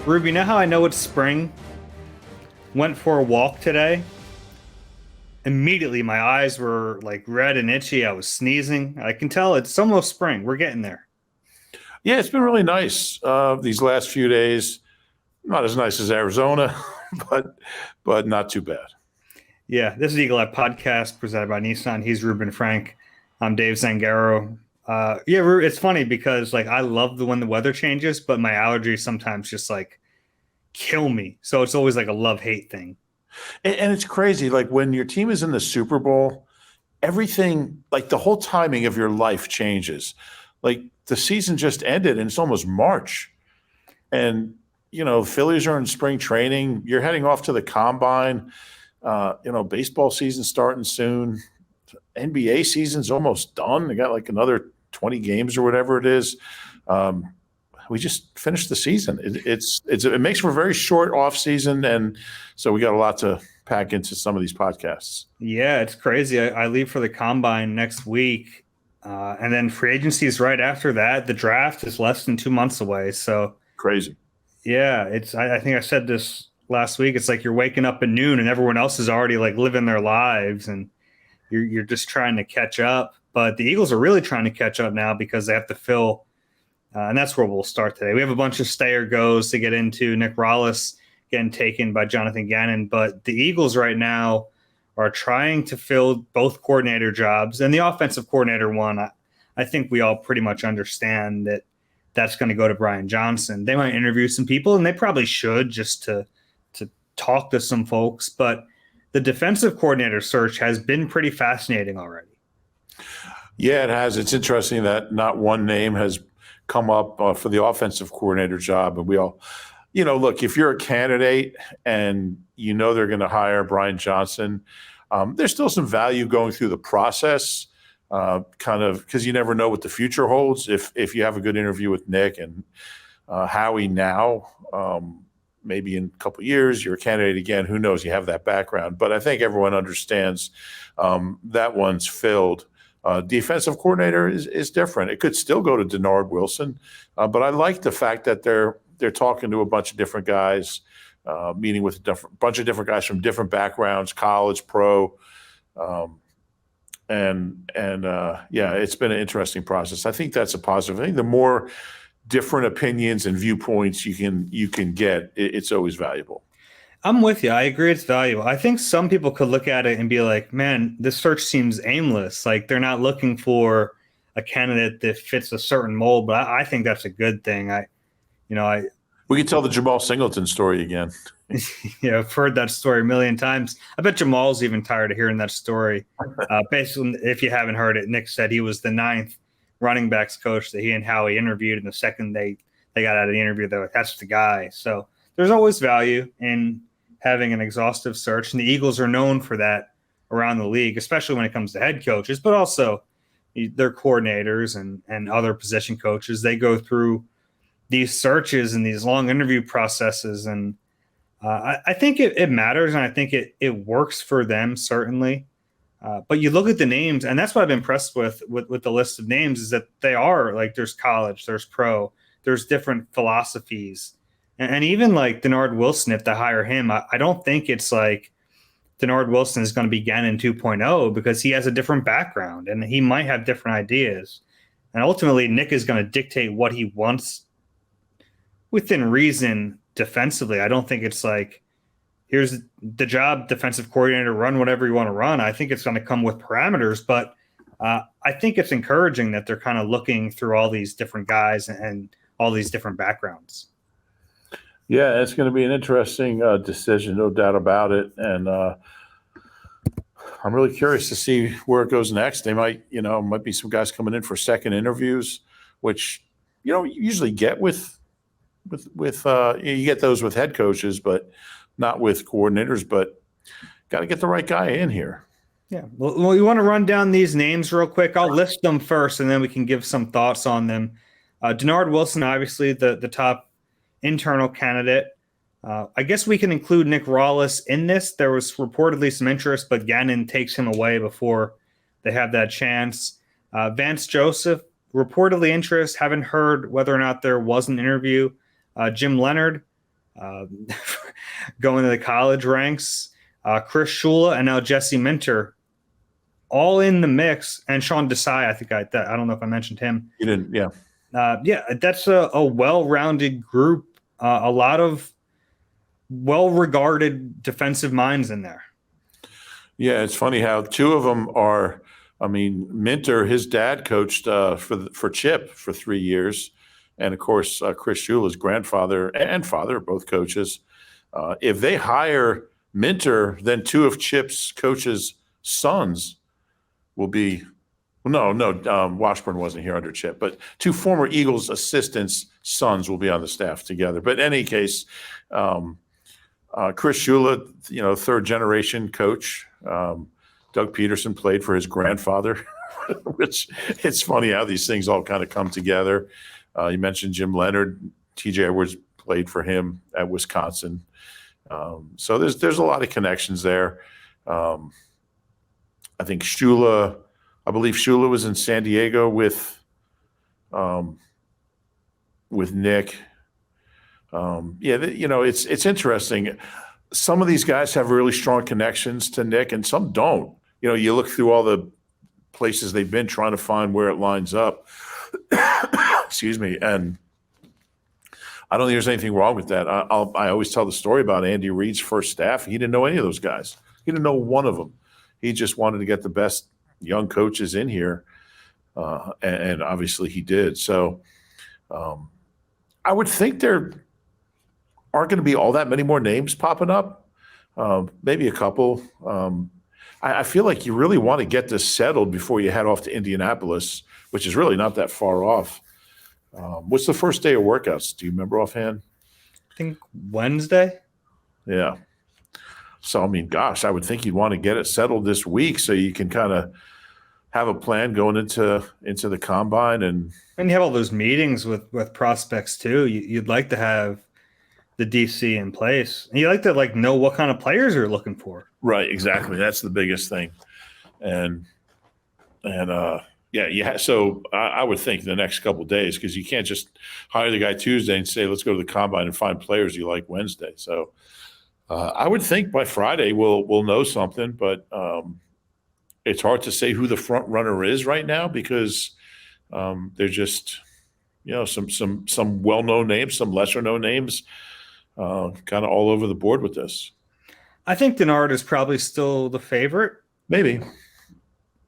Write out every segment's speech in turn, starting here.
Ruby, you know how I know it's spring? Went for a walk today. Immediately, my eyes were like red and itchy. I was sneezing. I can tell it's almost spring. We're getting there. Yeah, it's been really nice these last few days. Not as nice as Arizona, but not too bad. Yeah, this is Eagle Eye Podcast presented by Nissan. He's Reuben Frank. I'm Dave Zangaro. It's funny because like I love when the weather changes, but my allergies sometimes just like kill me. So it's always like a love-hate thing. And it's crazy. Like when your team is in the Super Bowl, everything, like the whole timing of your life changes. Like the season just ended and it's almost March. And, Phillies are in spring training. You're heading off to the combine. Baseball season starting soon. NBA season's almost done. They got like another 20 games or whatever it is. We just finished the season. It makes for a very short off season, and so we got a lot to pack into some of these podcasts. Yeah, it's crazy. I leave for the combine next week, and then free agency is right after that. The draft is less than 2 months away. So crazy. Yeah, I think I said this last week. It's like you're waking up at noon and everyone else is already like living their lives, and you're just trying to catch up. But the Eagles are really trying to catch up now because they have to fill. And that's where we'll start today. We have a bunch of stay or goes to get into. Nick Rollis getting taken by Jonathan Gannon. But the Eagles right now are trying to fill both coordinator jobs. And the offensive coordinator one, I think we all pretty much understand that that's going to go to Brian Johnson. They might interview some people, and they probably should just to talk to some folks. But the defensive coordinator search has been pretty fascinating already. Yeah, it has. It's interesting that not one name has come up for the offensive coordinator job. And we all, look, if you're a candidate and they're going to hire Brian Johnson, there's still some value going through the process, kind of because you never know what the future holds. If you have a good interview with Nick and Howie now, maybe in a couple of years, you're a candidate again. Who knows? You have that background. But I think everyone understands that one's filled. Defensive coordinator is different. It could still go to Denard Wilson, but I like the fact that they're talking to a bunch of different guys, meeting with a bunch of different guys from different backgrounds, college, pro, it's been an interesting process. I think that's a positive. I think the more different opinions and viewpoints you can get, it's always valuable. I'm with you. I agree it's valuable. I think some people could look at it and be like, man, this search seems aimless. Like they're not looking for a candidate that fits a certain mold, but I think that's a good thing. We could tell the Jamal Singleton story again. I've heard that story a million times. I bet Jamal's even tired of hearing that story. Basically, if you haven't heard it, Nick said he was the 9th running backs coach that he and Howie interviewed. And the second they got out of the interview, they're like, that's the guy. So there's always value in having an exhaustive search, and the Eagles are known for that around the league, especially when it comes to head coaches, but also their coordinators and other position coaches. They go through these searches and these long interview processes, and I think it matters, and I think it works for them, certainly. But you look at the names, and that's what I've been impressed with the list of names is that they are like there's college, there's pro, there's different philosophies. And even like Denard Wilson, if they hire him, I don't think it's like Denard Wilson is going to be Gannon 2.0 because he has a different background and he might have different ideas. And ultimately, Nick is going to dictate what he wants within reason defensively. I don't think it's like, here's the job, defensive coordinator, run whatever you want to run. I think it's going to come with parameters, but I think it's encouraging that they're kind of looking through all these different guys and all these different backgrounds. Yeah, it's going to be an interesting decision, no doubt about it. And I'm really curious to see where it goes next. They might be some guys coming in for second interviews, which, you usually get with you get those with head coaches, but not with coordinators. But got to get the right guy in here. Yeah. Well, you want to run down these names real quick? I'll list them first, and then we can give some thoughts on them. Denard Wilson, obviously the top internal candidate. I guess we can include Nick Rollis in this. There was reportedly some interest, but Gannon takes him away before they have that chance. Vance Joseph, reportedly interest. Haven't heard whether or not there was an interview. Jim Leonard, uh, going to the college ranks. Chris Shula and now Jesse Minter, all in the mix, and Sean Desai. I don't know if I mentioned him. You didn't, yeah. Yeah, that's a well-rounded group. A lot of well-regarded defensive minds in there. Yeah, it's funny how two of them are. I mean, Minter, his dad coached for Chip for 3 years, and of course, Chris Shula's grandfather and father, both coaches. If they hire Minter, then two of Chip's coaches' sons will be. No, Washburn wasn't here under Chip, but two former Eagles assistants' sons will be on the staff together. But in any case, Chris Shula, third generation coach. Doug Peterson played for his grandfather, which it's funny how these things all kind of come together. You mentioned Jim Leonard. TJ Edwards played for him at Wisconsin. So there's a lot of connections there. I think I believe Shula was in San Diego with Nick. It's interesting. Some of these guys have really strong connections to Nick, and some don't. You look through all the places they've been trying to find where it lines up. Excuse me. And I don't think there's anything wrong with that. I always tell the story about Andy Reid's first staff. He didn't know any of those guys. He didn't know one of them. He just wanted to get the best young coaches in here, and obviously he did. So I would think there aren't going to be all that many more names popping up, maybe a couple. I feel like you really want to get this settled before you head off to Indianapolis, which is really not that far off. What's the first day of workouts? Do you remember offhand? I think Wednesday. Yeah. So, I mean, gosh, I would think you'd want to get it settled this week so you can kind of have a plan going into the combine. And you have all those meetings with prospects too. You'd like to have the DC in place. And you like to know what kind of players you're looking for. Right, exactly. That's the biggest thing. And so I would think the next couple of days, because you can't just hire the guy Tuesday and say, let's go to the combine and find players you like Wednesday. So I would think by Friday we'll know something, but it's hard to say who the front runner is right now because there's just some well-known names, some lesser-known names, kind of all over the board with this. I think Denard is probably still the favorite. Maybe.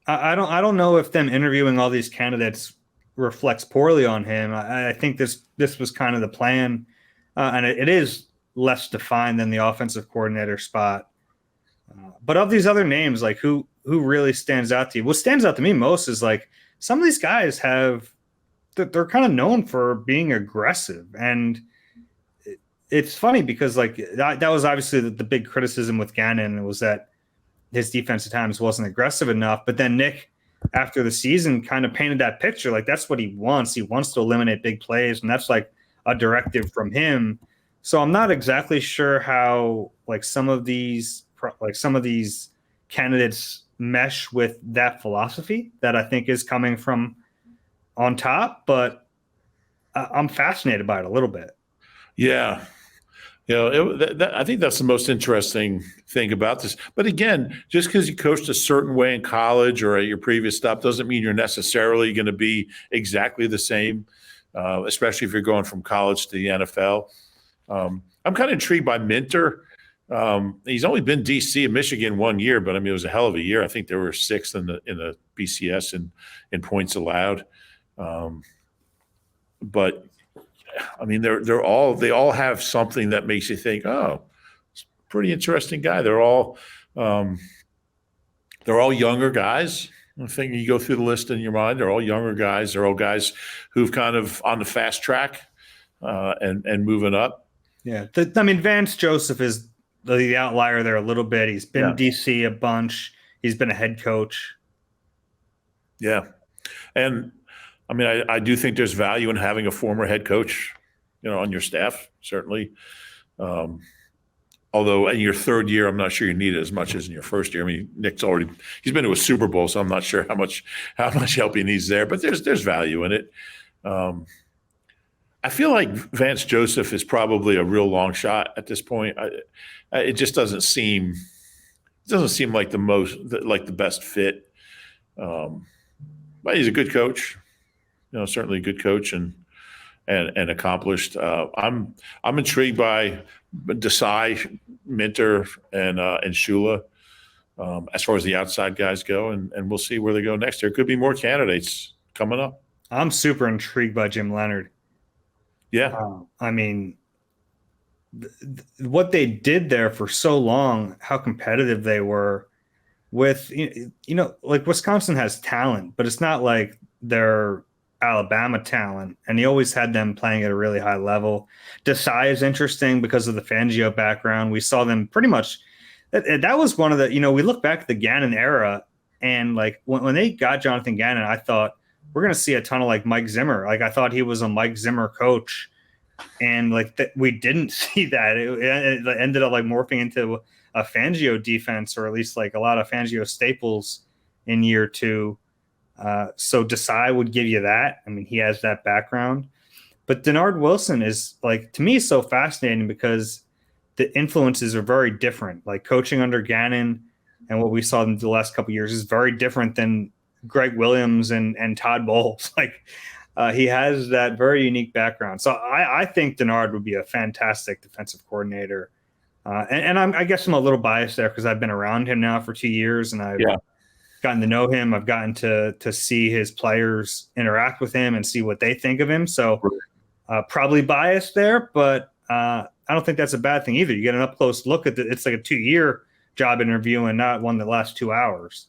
I don't know if them interviewing all these candidates reflects poorly on him. I think this was kind of the plan, and it is less defined than the offensive coordinator spot. But of these other names, who really stands out to you? What stands out to me most is some of these guys they're kind of known for being aggressive, and it's funny because that was obviously the big criticism with Gannon was that his defense at times wasn't aggressive enough. But then Nick, after the season, kind of painted that picture. That's what he wants. He wants to eliminate big plays, and that's a directive from him. So I'm not exactly sure how some of these candidates mesh with that philosophy that I think is coming from on top. But I'm fascinated by it a little bit. Yeah. I think that's the most interesting thing about this. But again, just because you coached a certain way in college or at your previous stop doesn't mean you're necessarily going to be exactly the same, especially if you're going from college to the NFL. I'm kind of intrigued by Minter. He's only been DC in Michigan 1 year, but it was a hell of a year. I think they were sixth in the BCS in points allowed. But they all have something that makes you think, oh, it's a pretty interesting guy. They're all younger guys. I think you go through the list in your mind, they're all younger guys. They're all guys who've kind of on the fast track and moving up. Yeah. Vance Joseph is the outlier there a little bit. He's been DC a bunch. He's been a head coach. Yeah. And I do think there's value in having a former head coach, on your staff, certainly. Although in your third year, I'm not sure you need it as much as in your first year. Nick's he's been to a Super Bowl, so I'm not sure how much help he needs there, but there's value in it. I feel like Vance Joseph is probably a real long shot at this point. It just doesn't seem like the best fit. But he's a good coach, certainly a good coach and accomplished. I'm intrigued by Desai, Minter, and Shula as far as the outside guys go, and we'll see where they go next. There could be more candidates coming up. I'm super intrigued by Jim Leonard. Yeah. I mean, what they did there for so long, how competitive they were with, like Wisconsin has talent, but it's not like they're Alabama talent. And he always had them playing at a really high level. Desai is interesting because of the Fangio background. We saw them pretty much. That was one of the, we look back at the Gannon era, and like when they got Jonathan Gannon, I thought we're going to see a ton of like Mike Zimmer. Like I thought he was a Mike Zimmer coach, and like we didn't see that. It ended up like morphing into a Fangio defense, or at least like a lot of Fangio staples in year two. So Desai would give you that. I mean, he has that background. But Denard Wilson is like, to me, so fascinating because the influences are very different. Like coaching under Gannon and what we saw in the last couple of years is very different than Greg Williams and Todd Bowles. Like he has that very unique background. So I think Denard would be a fantastic defensive coordinator. And I guess I'm a little biased there because I've been around him now for 2 years and I've gotten to know him. I've gotten to see his players interact with him and see what they think of him. So probably biased there, but I don't think that's a bad thing either. You get an up close look at it's like a 2-year job interview and not one that lasts 2 hours.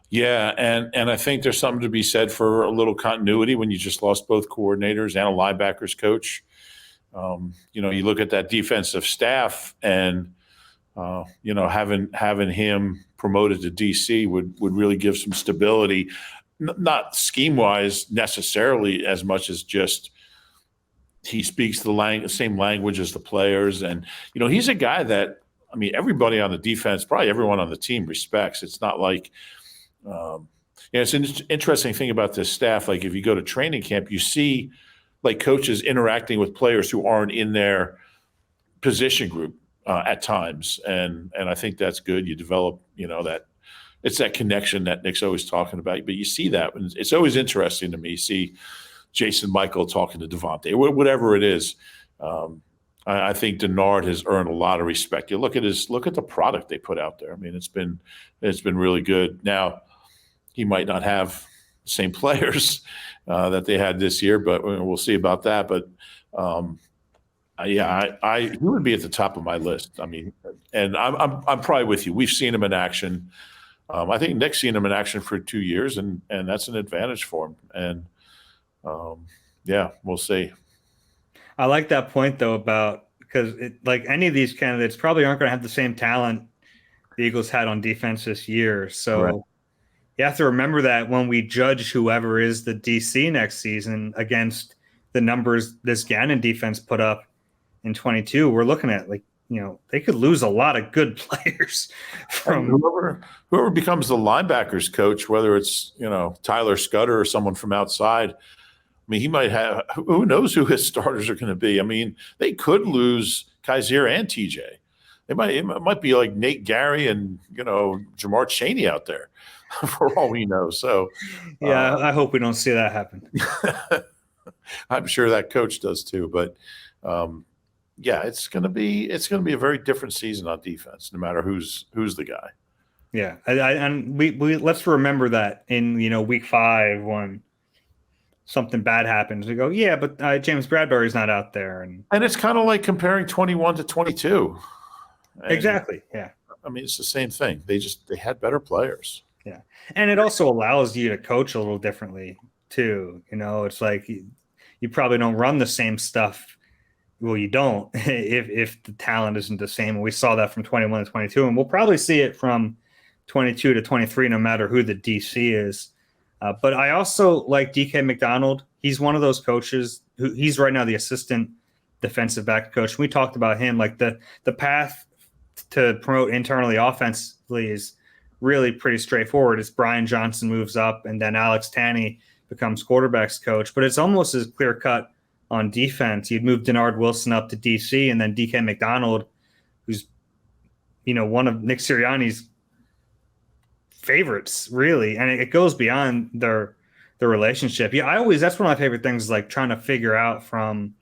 Yeah, and I think there's something to be said for a little continuity when you just lost both coordinators and a linebackers coach. You look at that defensive staff, and having him promoted to DC would really give some stability, not scheme wise necessarily as much as just he speaks the same language as the players, and he's a guy that everybody on the defense, probably everyone on the team respects. It's not like. It's an interesting thing about this staff. Like if you go to training camp, you see like coaches interacting with players who aren't in their position group at times, and I think that's good. You develop, that it's that connection that Nick's always talking about. But you see that, and it's always interesting to me. You see Jason Michael talking to Devontae, whatever it is. I think Denard has earned a lot of respect. You look at the product they put out there. I mean, it's been really good. Now, he might not have the same players that they had this year, but we'll see about that. But he would be at the top of my list. I mean, and I'm probably with you. We've seen him in action. I think Nick's seen him in action for 2 years, and that's an advantage for him. And we'll see. I like that point though about because like any of these candidates probably aren't going to have the same talent the Eagles had on defense this year. So. Right. You have to remember that when we judge whoever is the DC next season against the numbers this Gannon defense put up in 22, we're looking at they could lose a lot of good players from whoever becomes the linebackers coach, whether it's, Tyler Scudder or someone from outside. I mean, he might have, who knows who his starters are going to be. I mean, they could lose Kaiser and TJ. It might be like Nate Gary and, Jamar Chaney out there. For all we know. So I hope we don't see that happen. I'm sure that coach does too. But it's gonna be a very different season on defense, no matter who's the guy. Yeah. And we let's remember that in week 5 when something bad happens, we go, but James Bradbury's not out there. And it's kind of like comparing 21 to 22. Exactly. Yeah. I mean, it's the same thing. They had better players. Yeah. And it also allows you to coach a little differently too. It's like you probably don't run the same stuff. Well, you don't if the talent isn't the same. And we saw that from 21 to 22, and we'll probably see it from 22 to 23, no matter who the DC is. But I also like DK McDonald. He's one of those coaches who he's right now the assistant defensive back coach. We talked about him, like the path to promote internally offensively is really pretty straightforward. It's Brian Johnson moves up and then Alex Tanney becomes quarterback's coach, but it's almost as clear cut on defense. You'd move Denard Wilson up to DC, and then DK McDonald, who's one of Nick Sirianni's favorites, really, and it goes beyond their relationship. Yeah, that's one of my favorite things, like trying to figure out from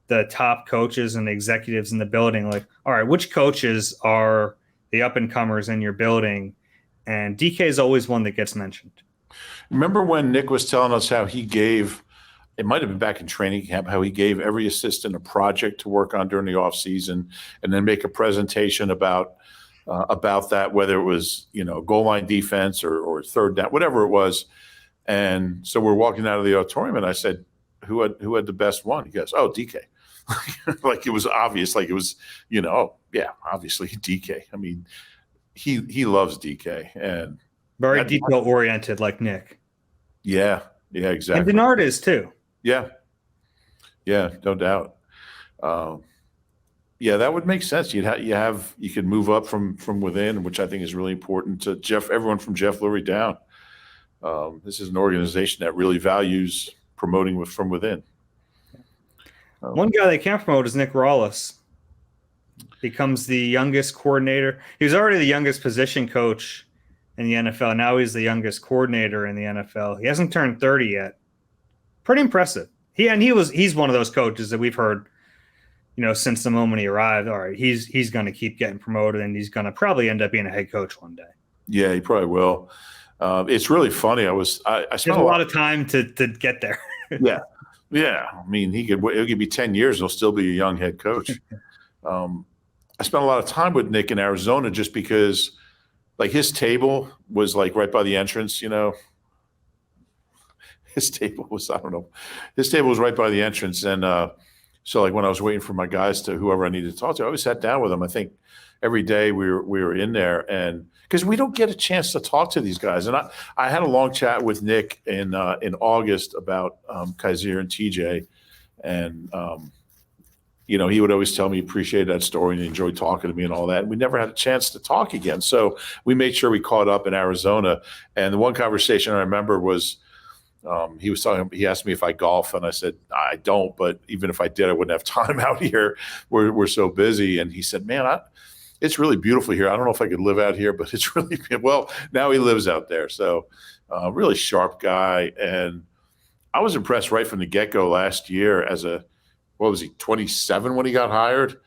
the top coaches and the executives in the building, like, all right, which coaches are the up and comers in your building? And DK is always one that gets mentioned. Remember when Nick was telling us how he gave, it might have been back in training camp, how he gave every assistant a project to work on during the off season, and then make a presentation about that, whether it was goal line defense or third down, whatever it was. And so we're walking out of the auditorium, and I said, "Who had the best one?" He goes, "Oh, DK." Like it was obvious, like it was, oh yeah, obviously DK. I mean, he loves DK and very detail oriented, like Nick. Yeah, exactly. And Denard is too. Yeah, no doubt. Yeah, that would make sense. You could move up from within, which I think is really important to everyone from Jeff Lurie down. This is an organization that really values promoting from within. One guy they can't promote is Nick Rawlis. Becomes the youngest coordinator. He was already the youngest position coach in the NFL. Now he's the youngest coordinator in the NFL. He hasn't turned 30 yet. Pretty impressive. He's one of those coaches that we've heard, since the moment he arrived. All right, he's going to keep getting promoted, and he's going to probably end up being a head coach one day. Yeah, he probably will. It's really funny. I spent a lot of time to get there. Yeah. I mean, it'll be 10 years, and he'll still be a young head coach. I spent a lot of time with Nick in Arizona just because, like, his table was like right by the entrance. His table was right by the entrance, and so like when I was waiting for my guys to whoever I needed to talk to, I always sat down with them. I think every day we were in there, and because we don't get a chance to talk to these guys. And I had a long chat with Nick in August about Kaiser and TJ, and he would always tell me he appreciated that story and he enjoyed talking to me and all that. And we never had a chance to talk again, so we made sure we caught up in Arizona. And the one conversation I remember was he asked me if I golf, and I said I don't, but even if I did, I wouldn't have time out here. We're so busy. And he said, "Man, it's really beautiful here. I don't know if I could live out here, but it's really well." Now he lives out there. So really sharp guy. And I was impressed right from the get-go last year as what was he, 27 when he got hired?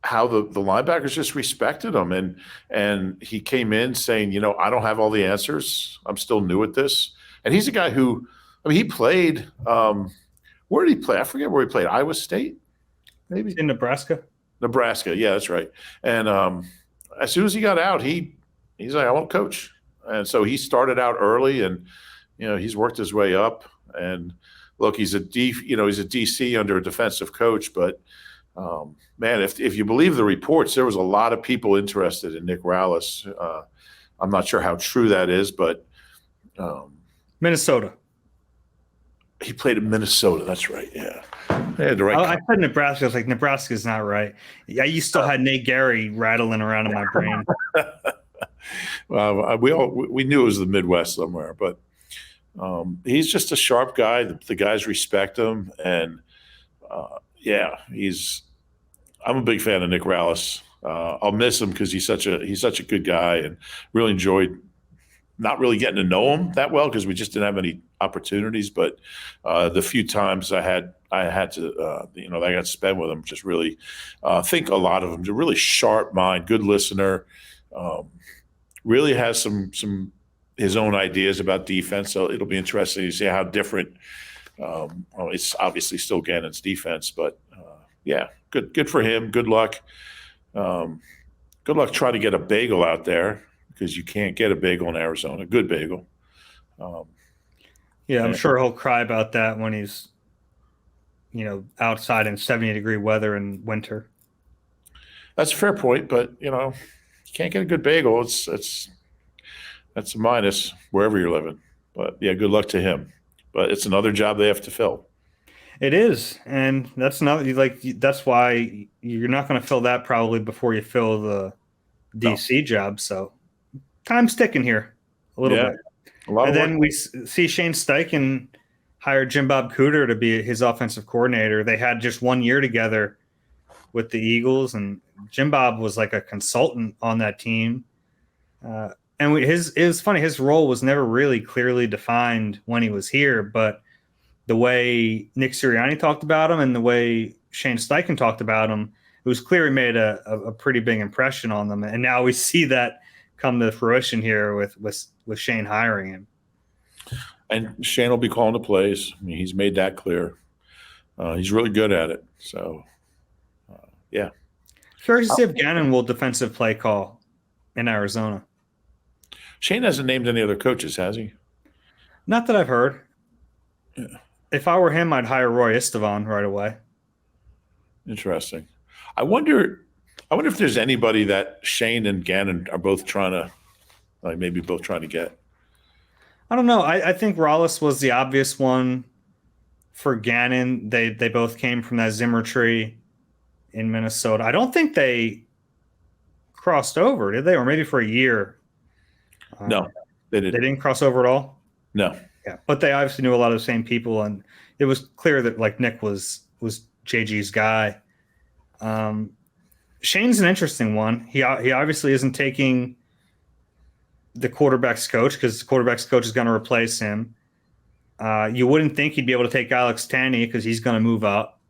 How the linebackers just respected him. And he came in saying, I don't have all the answers. I'm still new at this. And he's a guy who, he played, where did he play? I forget where he played. Iowa State? Maybe? In Nebraska. Nebraska, yeah, that's right. And as soon as he got out, he's like, I won't coach. And so he started out early, and he's worked his way up. And look, he's a DC under a defensive coach, but man, if you believe the reports, there was a lot of people interested in Nick Rawlis. I'm not sure how true that is, but Minnesota. He played in Minnesota. That's right. Yeah. I said Nebraska. I was like, Nebraska's not right. Yeah, you still had Nate Gary rattling around in my brain. Well, we knew it was the Midwest somewhere, but he's just a sharp guy. The guys respect him, and I'm a big fan of Nick Rawlis. I'll miss him because he's such a good guy, and really enjoyed not really getting to know him that well because we just didn't have any opportunities. But the few times I had to, I got to spend with him, just really think a lot of him. A really sharp mind, good listener, really has some his own ideas about defense. So it'll be interesting to see how different. It's obviously still Gannon's defense, but good for him. Good luck. Good luck trying to get a bagel out there because you can't get a bagel in Arizona. Good bagel. I'm sure he'll cry about that when he's, outside in 70-degree weather in winter. That's a fair point, but you can't get a good bagel. That's a minus wherever you're living. But yeah, good luck to him. But it's another job they have to fill. It is, and that's why you're not going to fill that probably before you fill the DC job. So time's ticking here a little bit. And then we see Shane Steichen hired Jim Bob Cooter to be his offensive coordinator. They had just 1 year together with the Eagles, and Jim Bob was like a consultant on that team. And it was funny. His role was never really clearly defined when he was here, but the way Nick Sirianni talked about him and the way Shane Steichen talked about him, it was clear he made a pretty big impression on them. And now we see that come to fruition here with Shane hiring him. And Shane will be calling the plays. I mean, he's made that clear. He's really good at it. So, yeah. Curious to see if Gannon will defensive play call in Arizona. Shane hasn't named any other coaches, has he? Not that I've heard. Yeah. If I were him, I'd hire Roy Estevan right away. Interesting. I wonder if there's anybody that Shane and Gannon are both trying to get. I don't know. I think Rollis was the obvious one for Gannon. They both came from that Zimmer tree in Minnesota. I don't think they crossed over, did they? Or maybe for a year. No, they didn't. They didn't cross over at all? No. Yeah, but they obviously knew a lot of the same people, and it was clear that like Nick was JG's guy. Shane's an interesting one. He obviously isn't taking the quarterback's coach because the quarterback's coach is going to replace him. You wouldn't think he'd be able to take Alex Tanney because he's going to move up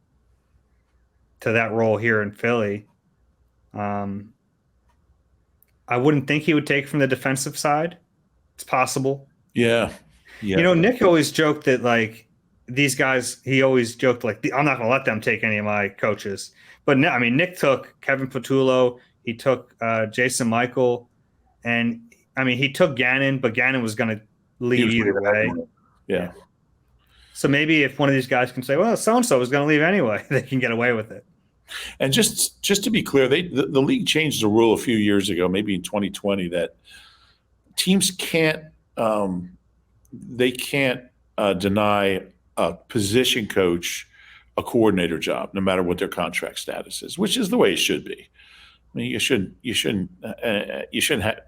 to that role here in Philly. I wouldn't think he would take from the defensive side. It's possible. Yeah. You know, Nick always joked that like these guys. He always joked like, I'm not going to let them take any of my coaches. But no, I mean, Nick took Kevin Patullo. He took Jason Michael, and I mean, he took Gannon, but Gannon was going to leave either way. Yeah. So maybe if one of these guys can say, well, so-and-so was going to leave anyway, they can get away with it. And just to be clear, the league changed the rule a few years ago, maybe in 2020, that teams can't deny a position coach a coordinator job, no matter what their contract status is, which is the way it should be. I mean, you shouldn't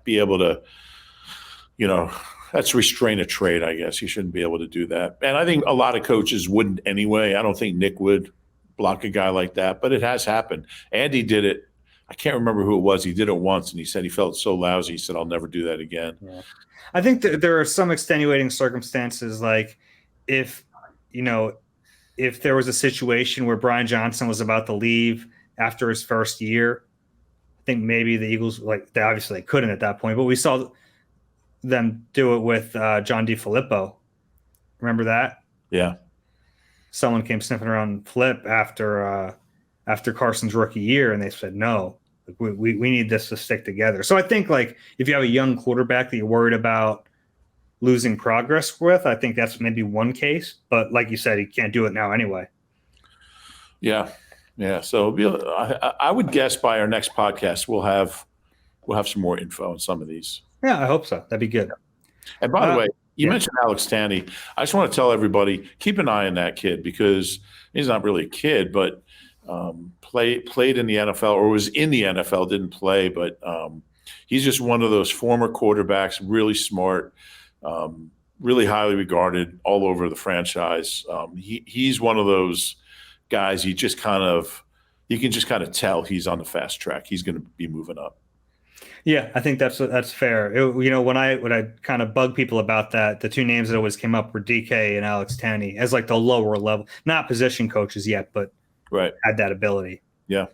be able to, that's restrain a trade, I guess. You shouldn't be able to do that. And I think a lot of coaches wouldn't anyway. I don't think Nick would block a guy like that, but it has happened. Andy did it. I can't remember who it was. He did it once, and he said he felt so lousy. He said, I'll never do that again. Yeah. I think that there are some extenuating circumstances, like if there was a situation where Brian Johnson was about to leave after his first year, I think maybe the Eagles, like they obviously couldn't at that point, but we saw them do it with John DeFilippo. Remember that? Yeah. Someone came sniffing around Flip after Carson's rookie year, and they said, no, we need this to stick together. So I think like if you have a young quarterback that you're worried about losing progress with, I think that's maybe one case. But like you said, he can't do it now anyway. Yeah. Yeah. So I would guess by our next podcast, we'll have some more info on some of these. Yeah, I hope so. That'd be good. And by the way, you mentioned Alex Tanney. I just want to tell everybody, keep an eye on that kid because he's not really a kid, but played in the NFL or was in the NFL, didn't play, but he's just one of those former quarterbacks, really smart, really highly regarded all over the franchise. He's one of those guys you can just kind of tell he's on the fast track. He's going to be moving up. Yeah, I think that's fair. When I kind of bug people about that, the two names that always came up were DK and Alex Tanney as like the lower level, not position coaches yet, but had that ability. Yeah.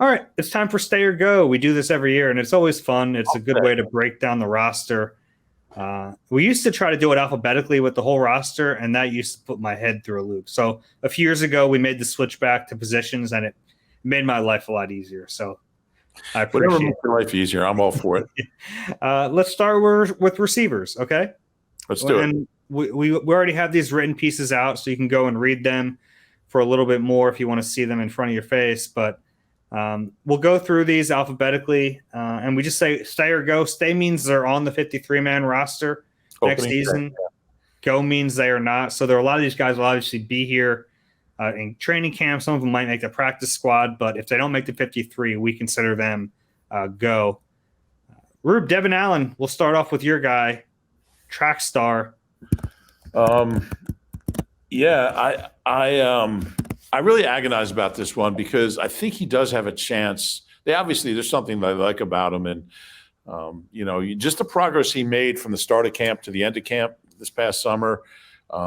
All right, it's time for Stay or Go. We do this every year, and it's always fun. It's a good way to break down the roster. We used to try to do it alphabetically with the whole roster, and that used to put my head through a loop. So a few years ago, we made the switch back to positions, and it made my life a lot easier. So I appreciate whatever makes your life easier. I'm all for it. Let's start with receivers, okay? Let's do it. And we already have these written pieces out, so you can go and read them for a little bit more if you want to see them in front of your face. But we'll go through these alphabetically, and we just say stay or go. Stay means they're on the 53-man roster next season. Go means they are not. So there are a lot of these guys will obviously be here in training camp. Some of them might make the practice squad, but if they don't make the 53, we consider them go. Rube, Devin Allen, we'll start off with your guy, track star. I really agonize about this one because I think he does have a chance. There's something that I like about him, and just the progress he made from the start of camp to the end of camp this past summer.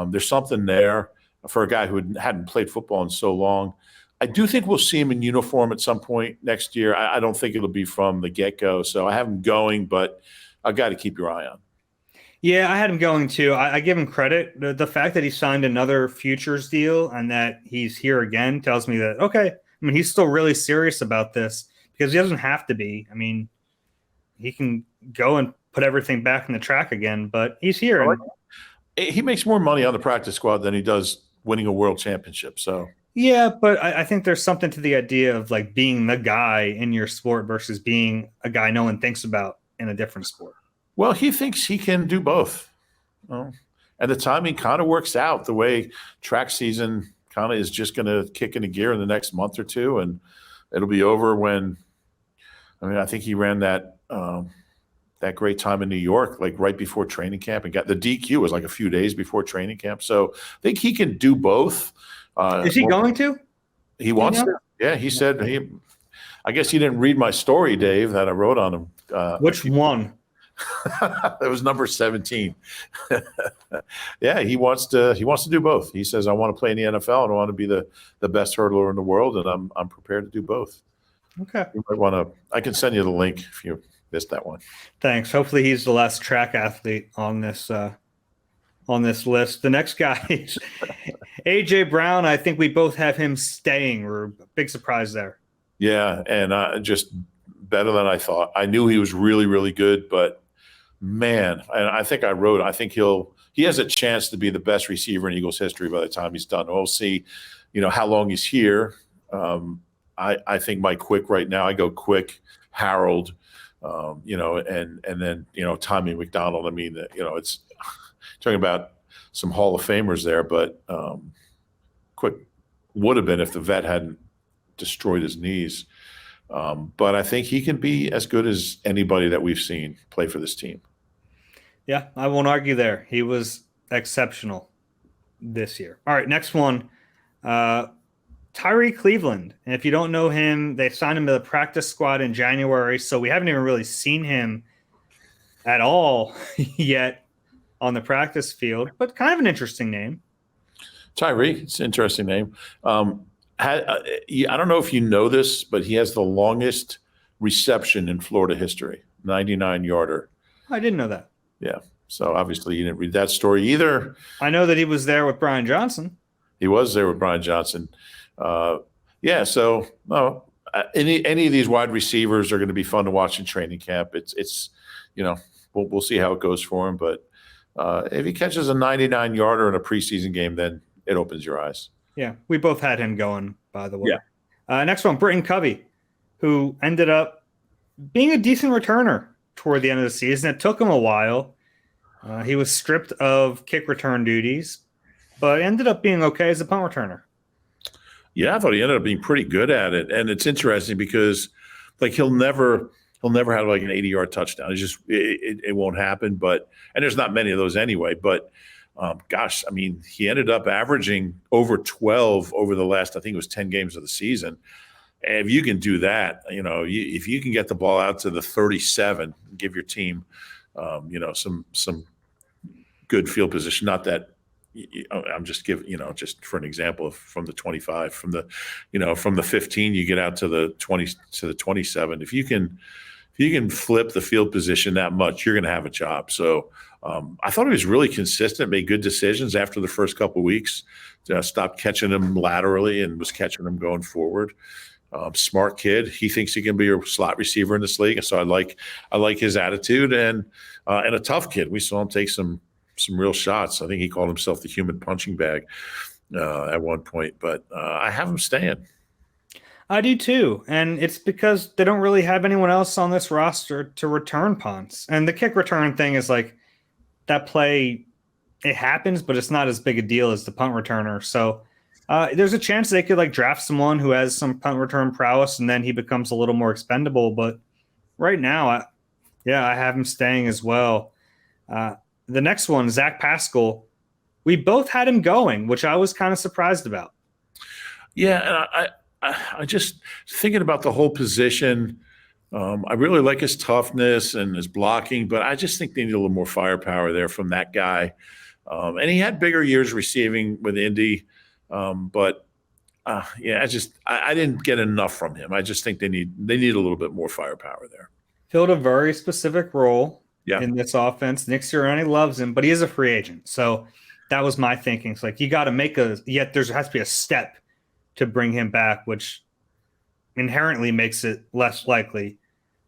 There's something there for a guy who hadn't played football in so long. I do think we'll see him in uniform at some point next year. I don't think it'll be from the get-go, so I have him going, but I've got to keep your eye on. Yeah, I had him going too. I give him credit. The fact that he signed another futures deal and that he's here again tells me that, okay, I mean, he's still really serious about this because he doesn't have to be. I mean, he can go and put everything back in the track again, but he's here. He makes more money on the practice squad than he does winning a world championship. So yeah, but I think there's something to the idea of like being the guy in your sport versus being a guy no one thinks about in a different sport. Well, he thinks he can do both. And the timing kind of works out the way track season kind of is just going to kick into gear in the next month or two. And it'll be over when, I think he ran that great time in New York, like right before training camp, and got the DQ was like a few days before training camp. So I think he can do both. Is he going to? He wants to. Yeah, he said I guess you didn't read my story, Dave, that I wrote on him. Which one? That was number 17. Yeah, he wants to do both. He says, I want to play in the NFL and I want to be the best hurdler in the world, and I'm prepared to do both. Okay. You might want to. I can send you the link if you missed that one. Thanks. Hopefully he's the last track athlete on this list. The next guy is AJ Brown. I think we both have him staying. We're a big surprise there. Yeah, and just better than I thought. I knew he was really, really good, but man, and I think he has a chance to be the best receiver in Eagles history by the time he's done. We'll see, how long he's here. I think my Quick right now, I go Quick, Harold, and then, Tommy McDonald. I mean, it's talking about some Hall of Famers there, but Quick would have been if the vet hadn't destroyed his knees. But I think he can be as good as anybody that we've seen play for this team. Yeah, I won't argue there. He was exceptional this year. All right, next one. Tyree Cleveland. And if you don't know him, they signed him to the practice squad in January, so we haven't even really seen him at all yet on the practice field, but kind of an interesting name. Tyree, it's an interesting name. I don't know if you know this, but he has the longest reception in Florida history, 99-yarder. I didn't know that. Yeah. So obviously you didn't read that story either. I know that he was there with Brian Johnson. He was there with Brian Johnson. Yeah. So no, any of these wide receivers are going to be fun to watch in training camp. It's we'll see how it goes for him. But if he catches a 99-yarder in a preseason game, then it opens your eyes. Yeah, we both had him going, by the way. Yeah. Next one, Britton Covey, who ended up being a decent returner toward the end of the season. It took him a while. He was stripped of kick return duties, but ended up being okay as a punt returner. Yeah, I thought he ended up being pretty good at it. And it's interesting because like he'll never have like an 80-yard touchdown. It's just it won't happen. And there's not many of those anyway. But gosh, I mean, he ended up averaging over 12 over the last, I think it was 10 games of the season. And if you can do that, if you can get the ball out to the 37, give your team, some good field position. Not that I'm just giving, just for an example, from the 25, from the 15, you get out to the 20 to the 27. If you can flip the field position that much, you're going to have a job. So I thought he was really consistent, made good decisions after the first couple of weeks, stopped catching them laterally and was catching them going forward. Smart kid. He thinks he can be a slot receiver in this league. And so I like his attitude and a tough kid. We saw him take some real shots. I think he called himself the human punching bag at one point, but I have him staying. I do too. And it's because they don't really have anyone else on this roster to return punts. And the kick return thing is like that play, it happens, but it's not as big a deal as the punt returner. So there's a chance they could like draft someone who has some punt return prowess and then he becomes a little more expendable. But right now, I have him staying as well. The next one, Zach Pascal. we both had him going, which I was kind of surprised about. Yeah, and I just thinking about the whole position. I really like his toughness and his blocking, but I just think they need a little more firepower there from that guy. And he had bigger years receiving with Indy, but yeah, I didn't get enough from him. I just think they need a little bit more firepower there. Filled a very specific role Yeah. in this offense. Nick Sirianni loves him, but he is a free agent. So that was my thinking. It's like you got to there has to be a step to bring him back, which inherently makes it less likely.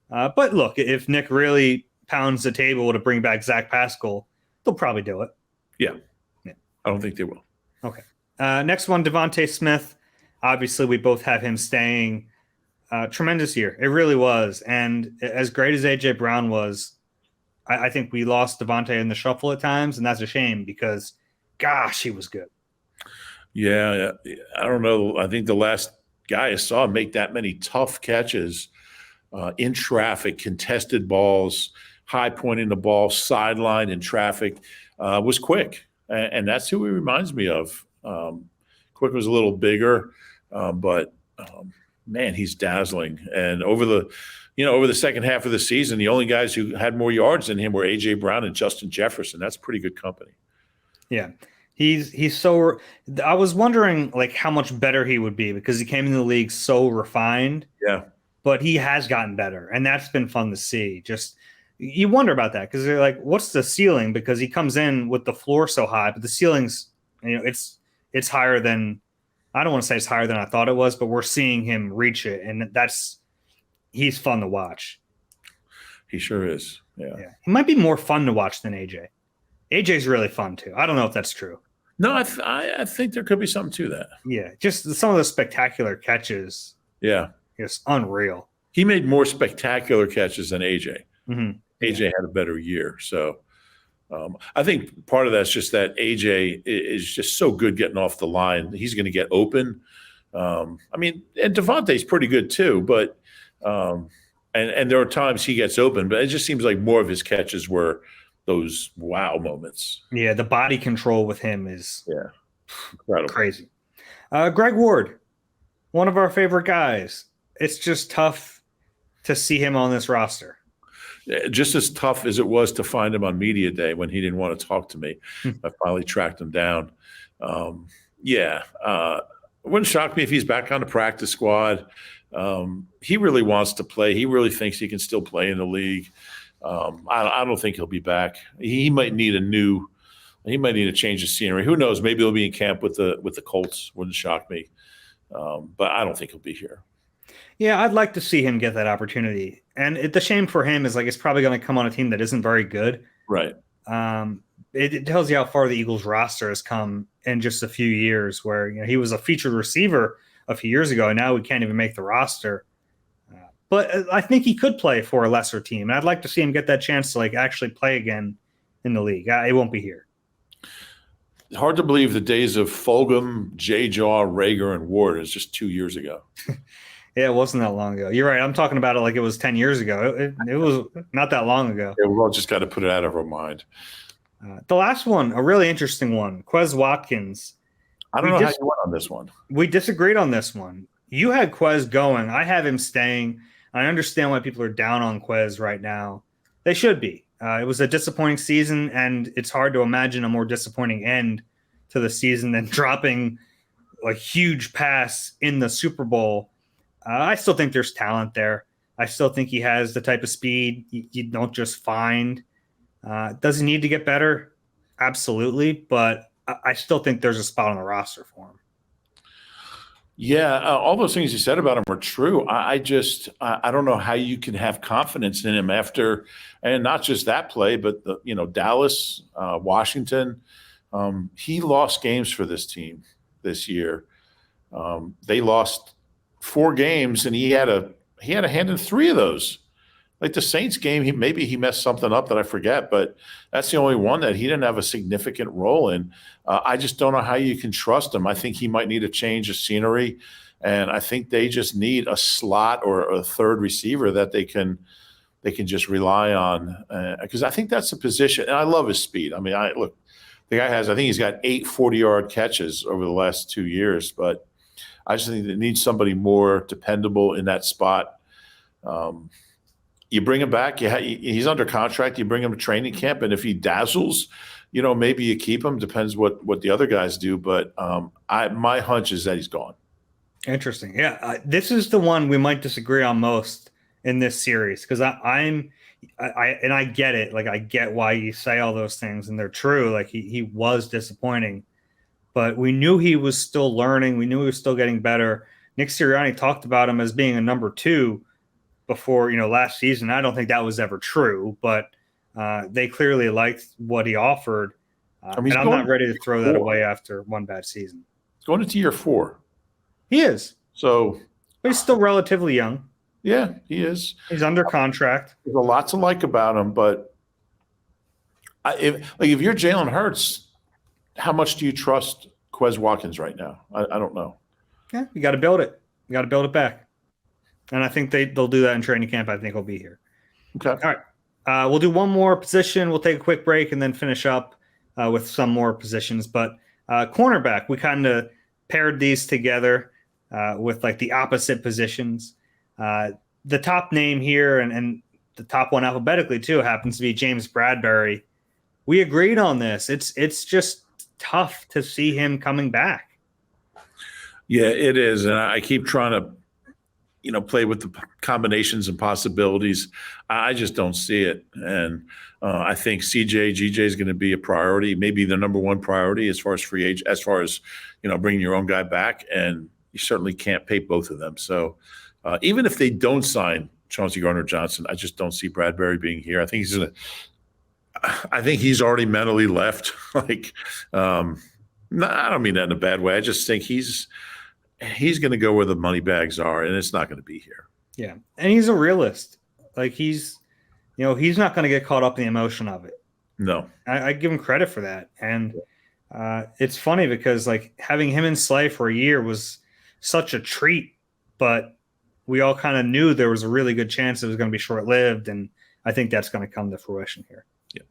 But look, if Nick really pounds the table to bring back Zach Pascal, they'll probably do it. Yeah. I don't think they will. Okay. Next one, Devontae Smith. Obviously, we both have him staying. Tremendous year. It really was. And as great as A.J. Brown was, I think we lost Devontae in the shuffle at times, and that's a shame because, gosh, he was good. Yeah. I don't know. I think the last guy I saw make that many tough catches in traffic, contested balls, high pointing the ball, sideline in traffic, was Quick. And that's who he reminds me of. Quick was a little bigger, but man, he's dazzling. And over the second half of the season, the only guys who had more yards than him were A.J. Brown and Justin Jefferson. That's pretty good company. Yeah. He's so – I was wondering, like, how much better he would be because he came in the league so refined. Yeah. But he has gotten better, and that's been fun to see. Just you wonder about that because they're like, what's the ceiling? Because he comes in with the floor so high, but the ceiling's, it's higher than – I don't want to say it's higher than I thought it was, but we're seeing him reach it, and he's fun to watch. He sure is. Yeah. He might be more fun to watch than AJ. AJ's really fun too. I don't know if that's true. No, I think there could be something to that. Yeah, just some of the spectacular catches. Yeah. It's unreal. He made more spectacular catches than AJ. Mm-hmm. AJ had a better year. So I think part of that's just that AJ is just so good getting off the line. He's going to get open. And Devontae's pretty good too, but and there are times he gets open, but it just seems like more of his catches were those wow moments. Yeah, the body control with him is incredible. Crazy. Greg Ward, one of our favorite guys. It's just tough to see him on this roster. Just as tough as it was to find him on media day when he didn't want to talk to me. I finally tracked him down. It wouldn't shock me if he's back on the practice squad. He really wants to play. He really thinks he can still play in the league. I don't think he'll be back. He might need a change of scenery. Who knows? Maybe he'll be in camp with the Colts. Wouldn't shock me. But I don't think he'll be here. Yeah, I'd like to see him get that opportunity. And the shame for him is it's probably going to come on a team that isn't very good. Right. It tells you how far the Eagles roster has come in just a few years where he was a featured receiver a few years ago, and now we can't even make the roster. But I think he could play for a lesser team. And I'd like to see him get that chance to actually play again in the league. It won't be here. Hard to believe the days of Fulgham, J-Jaw, Rager, and Ward is just 2 years ago. Yeah, it wasn't that long ago. You're right. I'm talking about it like it was 10 years ago. It was not that long ago. Yeah, we've all just got to put it out of our mind. The last one, a really interesting one, Quez Watkins. I don't know how you went on this one. We disagreed on this one. You had Quez going. I have him staying. I understand why people are down on Quez right now. They should be. It was a disappointing season, and it's hard to imagine a more disappointing end to the season than dropping a huge pass in the Super Bowl. I still think there's talent there. I still think he has the type of speed you don't just find. Does he need to get better? Absolutely, but I still think there's a spot on the roster for him. Yeah, all those things you said about him are true. I don't know how you can have confidence in him after, and not just that play, but Dallas, Washington. He lost games for this team this year. They lost 4 games, and he had a hand in 3 of those. Like the Saints game, maybe he messed something up that I forget, but that's the only one that he didn't have a significant role in. I just don't know how you can trust him. I think he might need a change of scenery, and I think they just need a slot or a third receiver that they can just rely on because I think that's the position. And I love his speed. I mean, The guy has, I think he's got 8 40-yard catches over the last 2 years, but I just think it needs somebody more dependable in that spot. You bring him back. He's under contract. You bring him to training camp, and if he dazzles, maybe you keep him. Depends what the other guys do. But my hunch is that he's gone. Interesting. Yeah, this is the one we might disagree on most in this series because I get it. Like I get why you say all those things, and they're true. Like he was disappointing, but we knew he was still learning. We knew he was still getting better. Nick Sirianni talked about him as being a number 2 before, last season. I don't think that was ever true, but they clearly liked what he offered. And I'm not ready to throw that away after one bad season. He's going into year 4. He is. So, but he's still relatively young. Yeah, he is. He's under contract. There's a lot to like about him, but if you're Jalen Hurts, how much do you trust Quez Watkins right now? I don't know. Yeah, you got to build it. You got to build it back. And I think they'll do that in training camp. I think he'll be here. Okay. All right. We'll do one more position. We'll take a quick break and then finish up with some more positions. But cornerback, we kind of paired these together with like the opposite positions. The top name here and the top one alphabetically too happens to be James Bradbury. We agreed on this. It's just tough to see him coming back. Yeah, it is. And I keep trying to play with the combinations and possibilities. I just don't see it. And I think GJ is going to be a priority, maybe the number 1 priority as far as free agent, as far as, bringing your own guy back. And you certainly can't pay both of them. So even if they don't sign Chauncey Gardner-Johnson, I just don't see Bradbury being here. I think he's already mentally left. I don't mean that in a bad way. I just think he's going to go where the money bags are, and it's not going to be here. Yeah, and he's a realist. Like he's not going to get caught up in the emotion of it. No, I give him credit for that. And it's funny because like having him in Slay for a year was such a treat, but we all kind of knew there was a really good chance it was going to be short-lived, and I think that's going to come to fruition here. Yeah.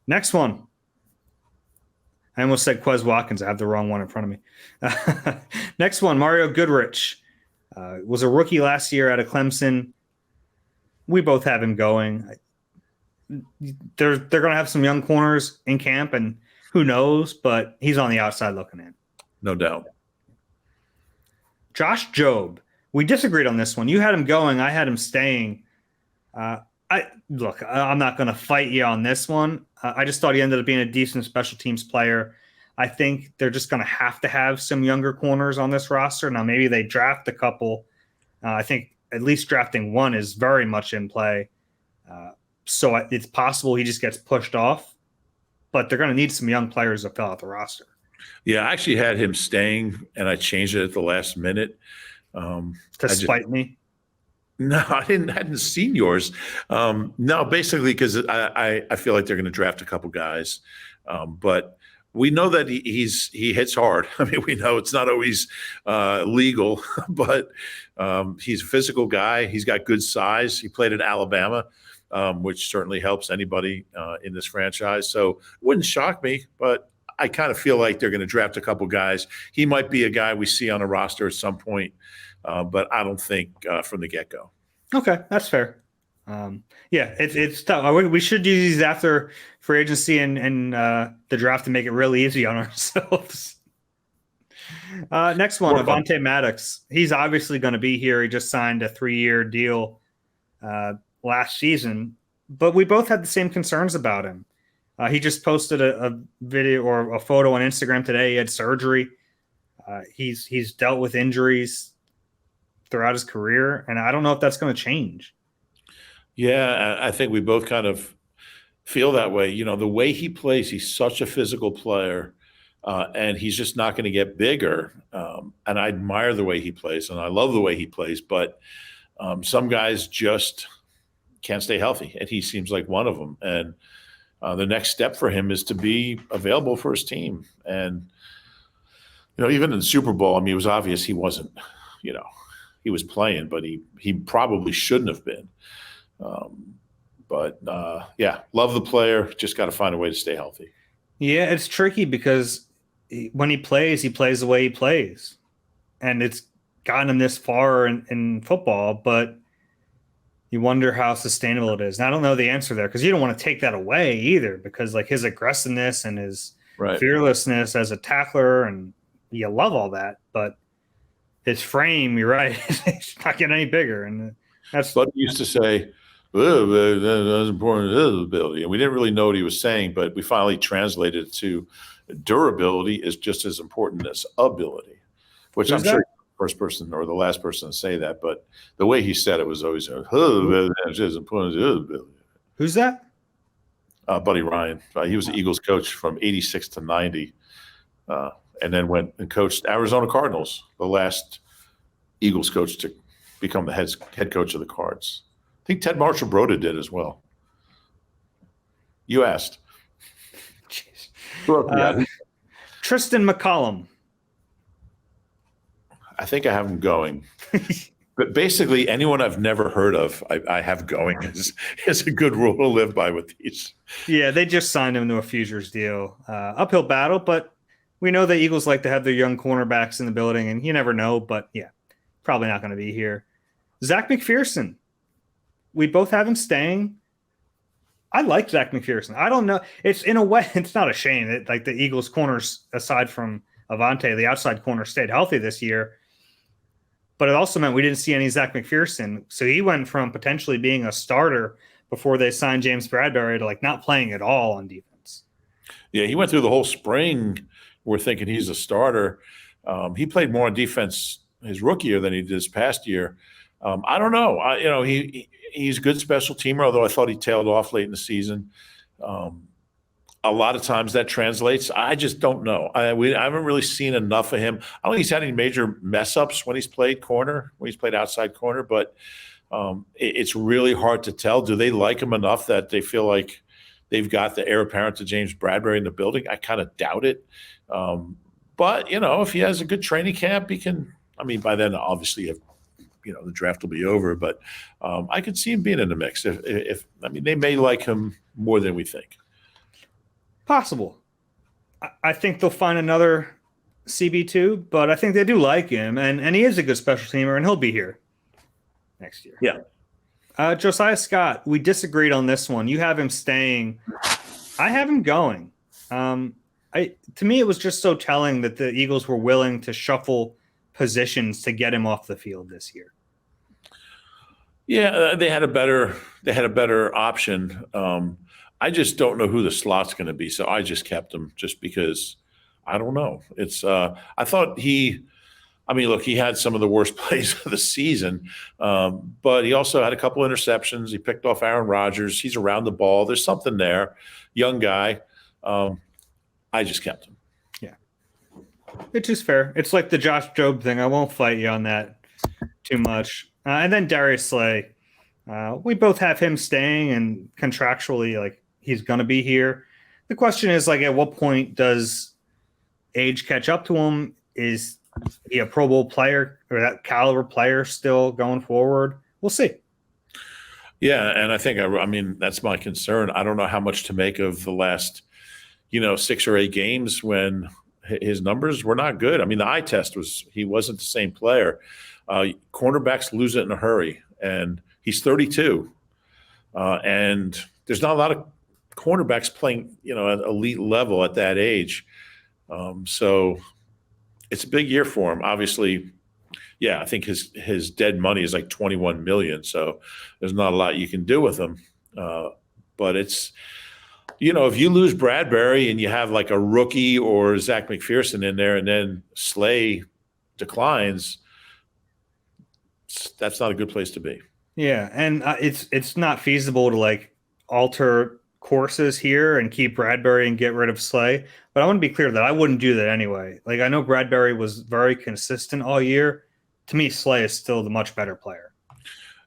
Next one. I almost said Quez Watkins. I have the wrong one in front of me. Next one, Mario Goodrich. Was a rookie last year out of Clemson. We both have him going. They're going to have some young corners in camp, and who knows, but he's on the outside looking in. No doubt. Josh Jobe. We disagreed on this one. You had him going. I had him staying. I'm not going to fight you on this one. I just thought he ended up being a decent special teams player. I think they're just going to have some younger corners on this roster. Now, maybe they draft a couple. I think at least drafting one is very much in play. So it's possible he just gets pushed off. But they're going to need some young players to fill out the roster. Yeah, I actually had him staying, and I changed it at the last minute. To spite me? No, I hadn't seen yours. No, basically because I feel like they're going to draft a couple guys. But we know that he hits hard. I mean, we know it's not always legal, but he's a physical guy. He's got good size. He played at Alabama, which certainly helps anybody in this franchise. So it wouldn't shock me, but I kind of feel like they're going to draft a couple guys. He might be a guy we see on a roster at some point, but I don't think from the get-go. Okay, that's fair. It's tough. We should do these after free agency and the draft to make it really easy on ourselves. Next one, Avonte Maddox. He's obviously going to be here. He just signed a 3-year deal last season, but we both had the same concerns about him. He just posted a video or a photo on Instagram today. He had surgery. He's dealt with injuries throughout his career, and I don't know if that's going to change. Yeah, I think we both kind of feel that way. You know, the way he plays, he's such a physical player, and he's just not going to get bigger. And I admire the way he plays, and I love the way he plays, but some guys just can't stay healthy, and he seems like one of them. And the next step for him is to be available for his team. And, you know, even in the Super Bowl, I mean, it was obvious he wasn't, you know, he was playing, but he probably shouldn't have been. Love the player. Just got to find a way to stay healthy. Yeah, it's tricky because when he plays the way he plays, and it's gotten him this far in football. But you wonder how sustainable it is. And I don't know the answer there because you don't want to take that away either, because like his aggressiveness and his Right. fearlessness as a tackler, and you love all that, but his frame, you're right, it's not getting any bigger. And that's But he used to say, "Oh, that's important is ability." And we didn't really know what he was saying, but we finally translated it to durability is just as important as ability, which I'm who's sure that? he's the first person or the last person to say that. But the way he said it was always, "Oh, that's as important as ability." Who's that? Buddy Ryan. He was the Eagles coach from 86 to 90, uh, and then went and coached Arizona Cardinals, the last Eagles coach to become the head coach of the Cards. I think Ted Marshall Broda did as well. You asked. Jeez. Yeah, Tristan McCollum. I think I have him going. But basically, anyone I've never heard of, I have going is a good rule to live by with these. Yeah, they just signed him to a futures deal. Uphill battle, but we know the Eagles like to have their young cornerbacks in the building, and you never know. But yeah, probably not going to be here. Zach McPherson. We both have him staying. I like Zach McPherson. I don't know. It's in a way, it's not a shame that like the Eagles corners, aside from Avante, the outside corner, stayed healthy this year. But it also meant we didn't see any Zach McPherson. So he went from potentially being a starter before they signed James Bradberry to like not playing at all on defense. Yeah, he went through the whole spring. We're thinking he's a starter. He played more on defense his rookie year than he did this past year. I don't know. He's a good special teamer, although I thought he tailed off late in the season. A lot of times that translates. I just don't know. I haven't really seen enough of him. I don't think he's had any major mess ups when he's played corner, when he's played outside corner, but it's really hard to tell. Do they like him enough that they feel like they've got the heir apparent to James Bradberry in the building? I kind of doubt it. But, if he has a good training camp, he can – I mean, by then, obviously, the draft will be over. But I could see him being in the mix. If they may like him more than we think. Possible. I think they'll find another CB2, but I think they do like him, and he is a good special teamer, and he'll be here next year. Yeah. Josiah Scott, we disagreed on this one. You have him staying. I have him going. To me, it was just so telling that the Eagles were willing to shuffle positions to get him off the field this year. Yeah, they had a better option. I just don't know who the slot's going to be, so I just kept him just because I don't know. It's I thought he had some of the worst plays of the season, but he also had a couple interceptions. He picked off Aaron Rodgers. He's around the ball. There's something there. Young guy. I just kept him. Yeah, it's just fair. It's like the Josh Jobe thing. I won't fight you on that too much. And then Darius Slay. We both have him staying, and contractually, like, he's going to be here. The question is, like, at what point does age catch up to him? Is he a Pro Bowl player or that caliber player still going forward? We'll see. Yeah, and I think that's my concern. I don't know how much to make of the last, 6 or 8 games when his numbers were not good. I mean, the eye test he wasn't the same player. Cornerbacks lose it in a hurry, and he's 32, and there's not a lot of cornerbacks playing, at elite level at that age. So it's a big year for him. Obviously, yeah, I think his dead money is like $21 million. So there's not a lot you can do with him. But it's, if you lose Bradberry and you have like a rookie or Zach McPherson in there, and then Slay declines, that's not a good place to be. Yeah, and it's not feasible to like alter courses here and keep Bradberry and get rid of Slay. But I want to be clear that I wouldn't do that anyway. Like, I know Bradberry was very consistent all year. To me, Slay is still the much better player.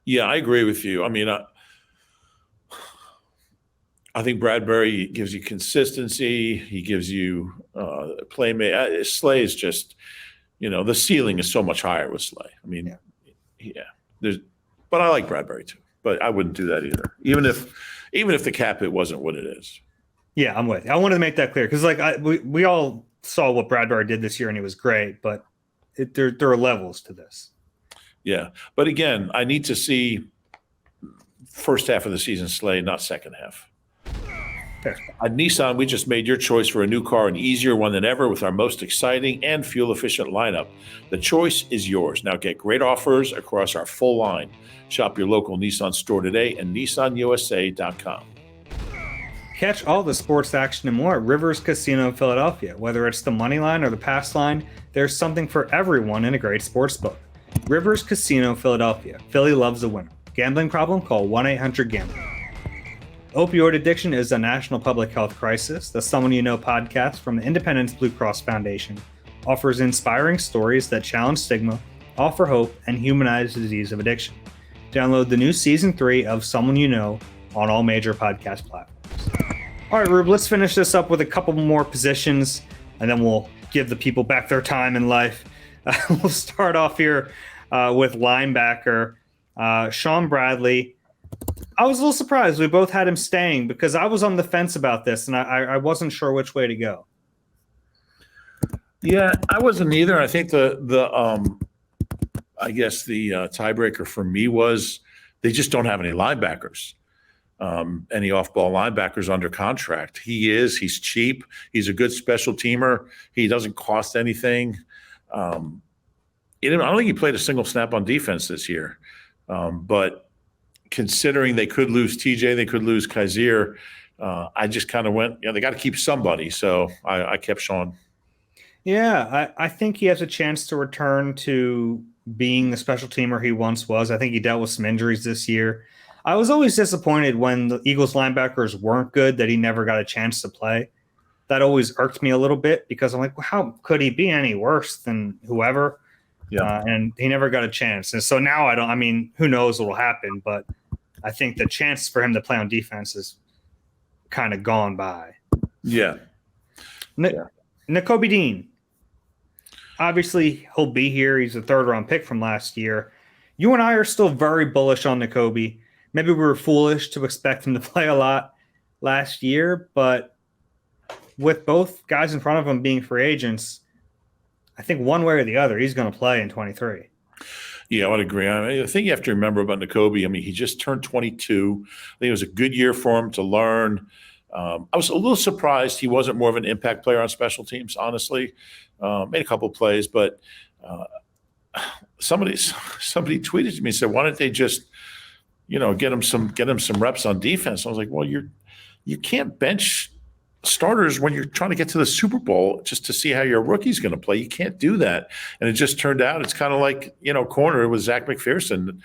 Yeah, I agree with you. I mean, I think Bradberry gives you consistency. He gives you playmate. Slay is just, the ceiling is so much higher with Slay. I mean, yeah. But I like Bradberry too. But I wouldn't do that either. Even if the cap hit wasn't what it is. Yeah, I'm with you. I wanted to make that clear because we all saw what Bradbury did this year and he was great, but there are levels to this. Yeah. But again, I need to see first half of the season slate, not second half. Fair. At Nissan, we just made your choice for a new car an easier one than ever with our most exciting and fuel-efficient lineup. The choice is yours. Now get great offers across our full line. Shop your local Nissan store today at nissanusa.com. Catch all the sports action and more at Rivers Casino in Philadelphia. Whether it's the money line or the pass line, there's something for everyone in a great sports book. Rivers Casino Philadelphia. Philly loves a winner. Gambling problem? Call 1-800-GAMBLER. Opioid addiction is a national public health crisis. The Someone You Know podcast from the Independence Blue Cross Foundation offers inspiring stories that challenge stigma, offer hope, and humanize the disease of addiction. Download the new Season 3 of Someone You Know on all major podcast platforms. All right, Rube, let's finish this up with a couple more positions, and then we'll give the people back their time in life. We'll start off here with linebacker Sean Bradley. I was a little surprised we both had him staying because I was on the fence about this, and I wasn't sure which way to go. Yeah, I wasn't either. I think the tiebreaker for me was they just don't have any linebackers, any off-ball linebackers under contract. He's cheap. He's a good special teamer. He doesn't cost anything. I don't think he played a single snap on defense this year, but considering they could lose TJ, they could lose Kaiser, I just kind of went, they got to keep somebody. So I kept Sean. Yeah, I think he has a chance to return to being the special teamer he once was. I think he dealt with some injuries this year. I was always disappointed when the Eagles linebackers weren't good that he never got a chance to play. That always irked me a little bit because I'm like, well, how could he be any worse than whoever? Yeah. And he never got a chance. And so now who knows what will happen, but I think the chance for him to play on defense is kind of gone by. Yeah. Nakobe Dean. Obviously, he'll be here. He's a third-round pick from last year. You and I are still very bullish on Nakobe. Maybe we were foolish to expect him to play a lot last year, but with both guys in front of him being free agents, I think one way or the other, he's going to play in 23. Yeah, I would agree. The thing you have to remember about Nakobe, he just turned 22. I think it was a good year for him to learn. I was a little surprised he wasn't more of an impact player on special teams, honestly. Made a couple of plays, but somebody tweeted to me and said, why don't they just, get him some reps on defense? I was like, well, you can't bench starters when you're trying to get to the Super Bowl just to see how your rookie's going to play. You can't do that. And it just turned out it's kind of like, corner with Zach McPherson.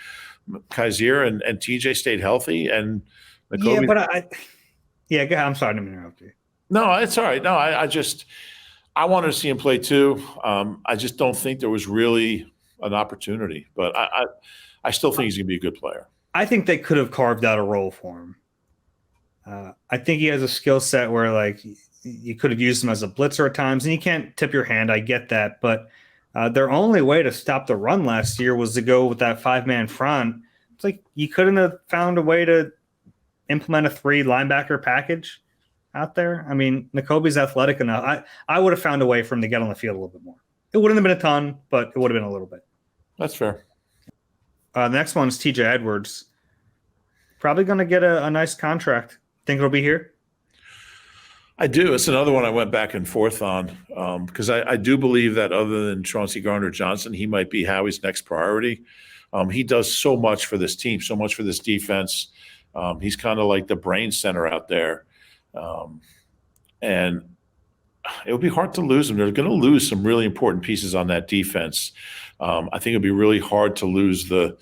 Kaiser and TJ stayed healthy. And Nakobe, go ahead. I'm sorry to interrupt you. No, it's all right. No, I wanted to see him play too. I just don't think there was really an opportunity, but I still think he's going to be a good player. I think they could have carved out a role for him. I think he has a skill set where you could have used him as a blitzer at times, and you can't tip your hand. I get that, but their only way to stop the run last year was to go with that 5-man front. It's like you couldn't have found a way to implement a 3 linebacker package out there. Nakobe's athletic enough. I would have found a way for him to get on the field a little bit more. It wouldn't have been a ton, but it would have been a little bit. That's fair. The next one is TJ Edwards. Probably going to get a nice contract. Think it'll be here? I do. It's another one I went back and forth on because I do believe that other than Chauncey Gardner-Johnson, he might be Howie's next priority. He does so much for this team, so much for this defense. He's kind of like the brain center out there. And it would be hard to lose him. They're going to lose some really important pieces on that defense. I think it'd be really hard to lose the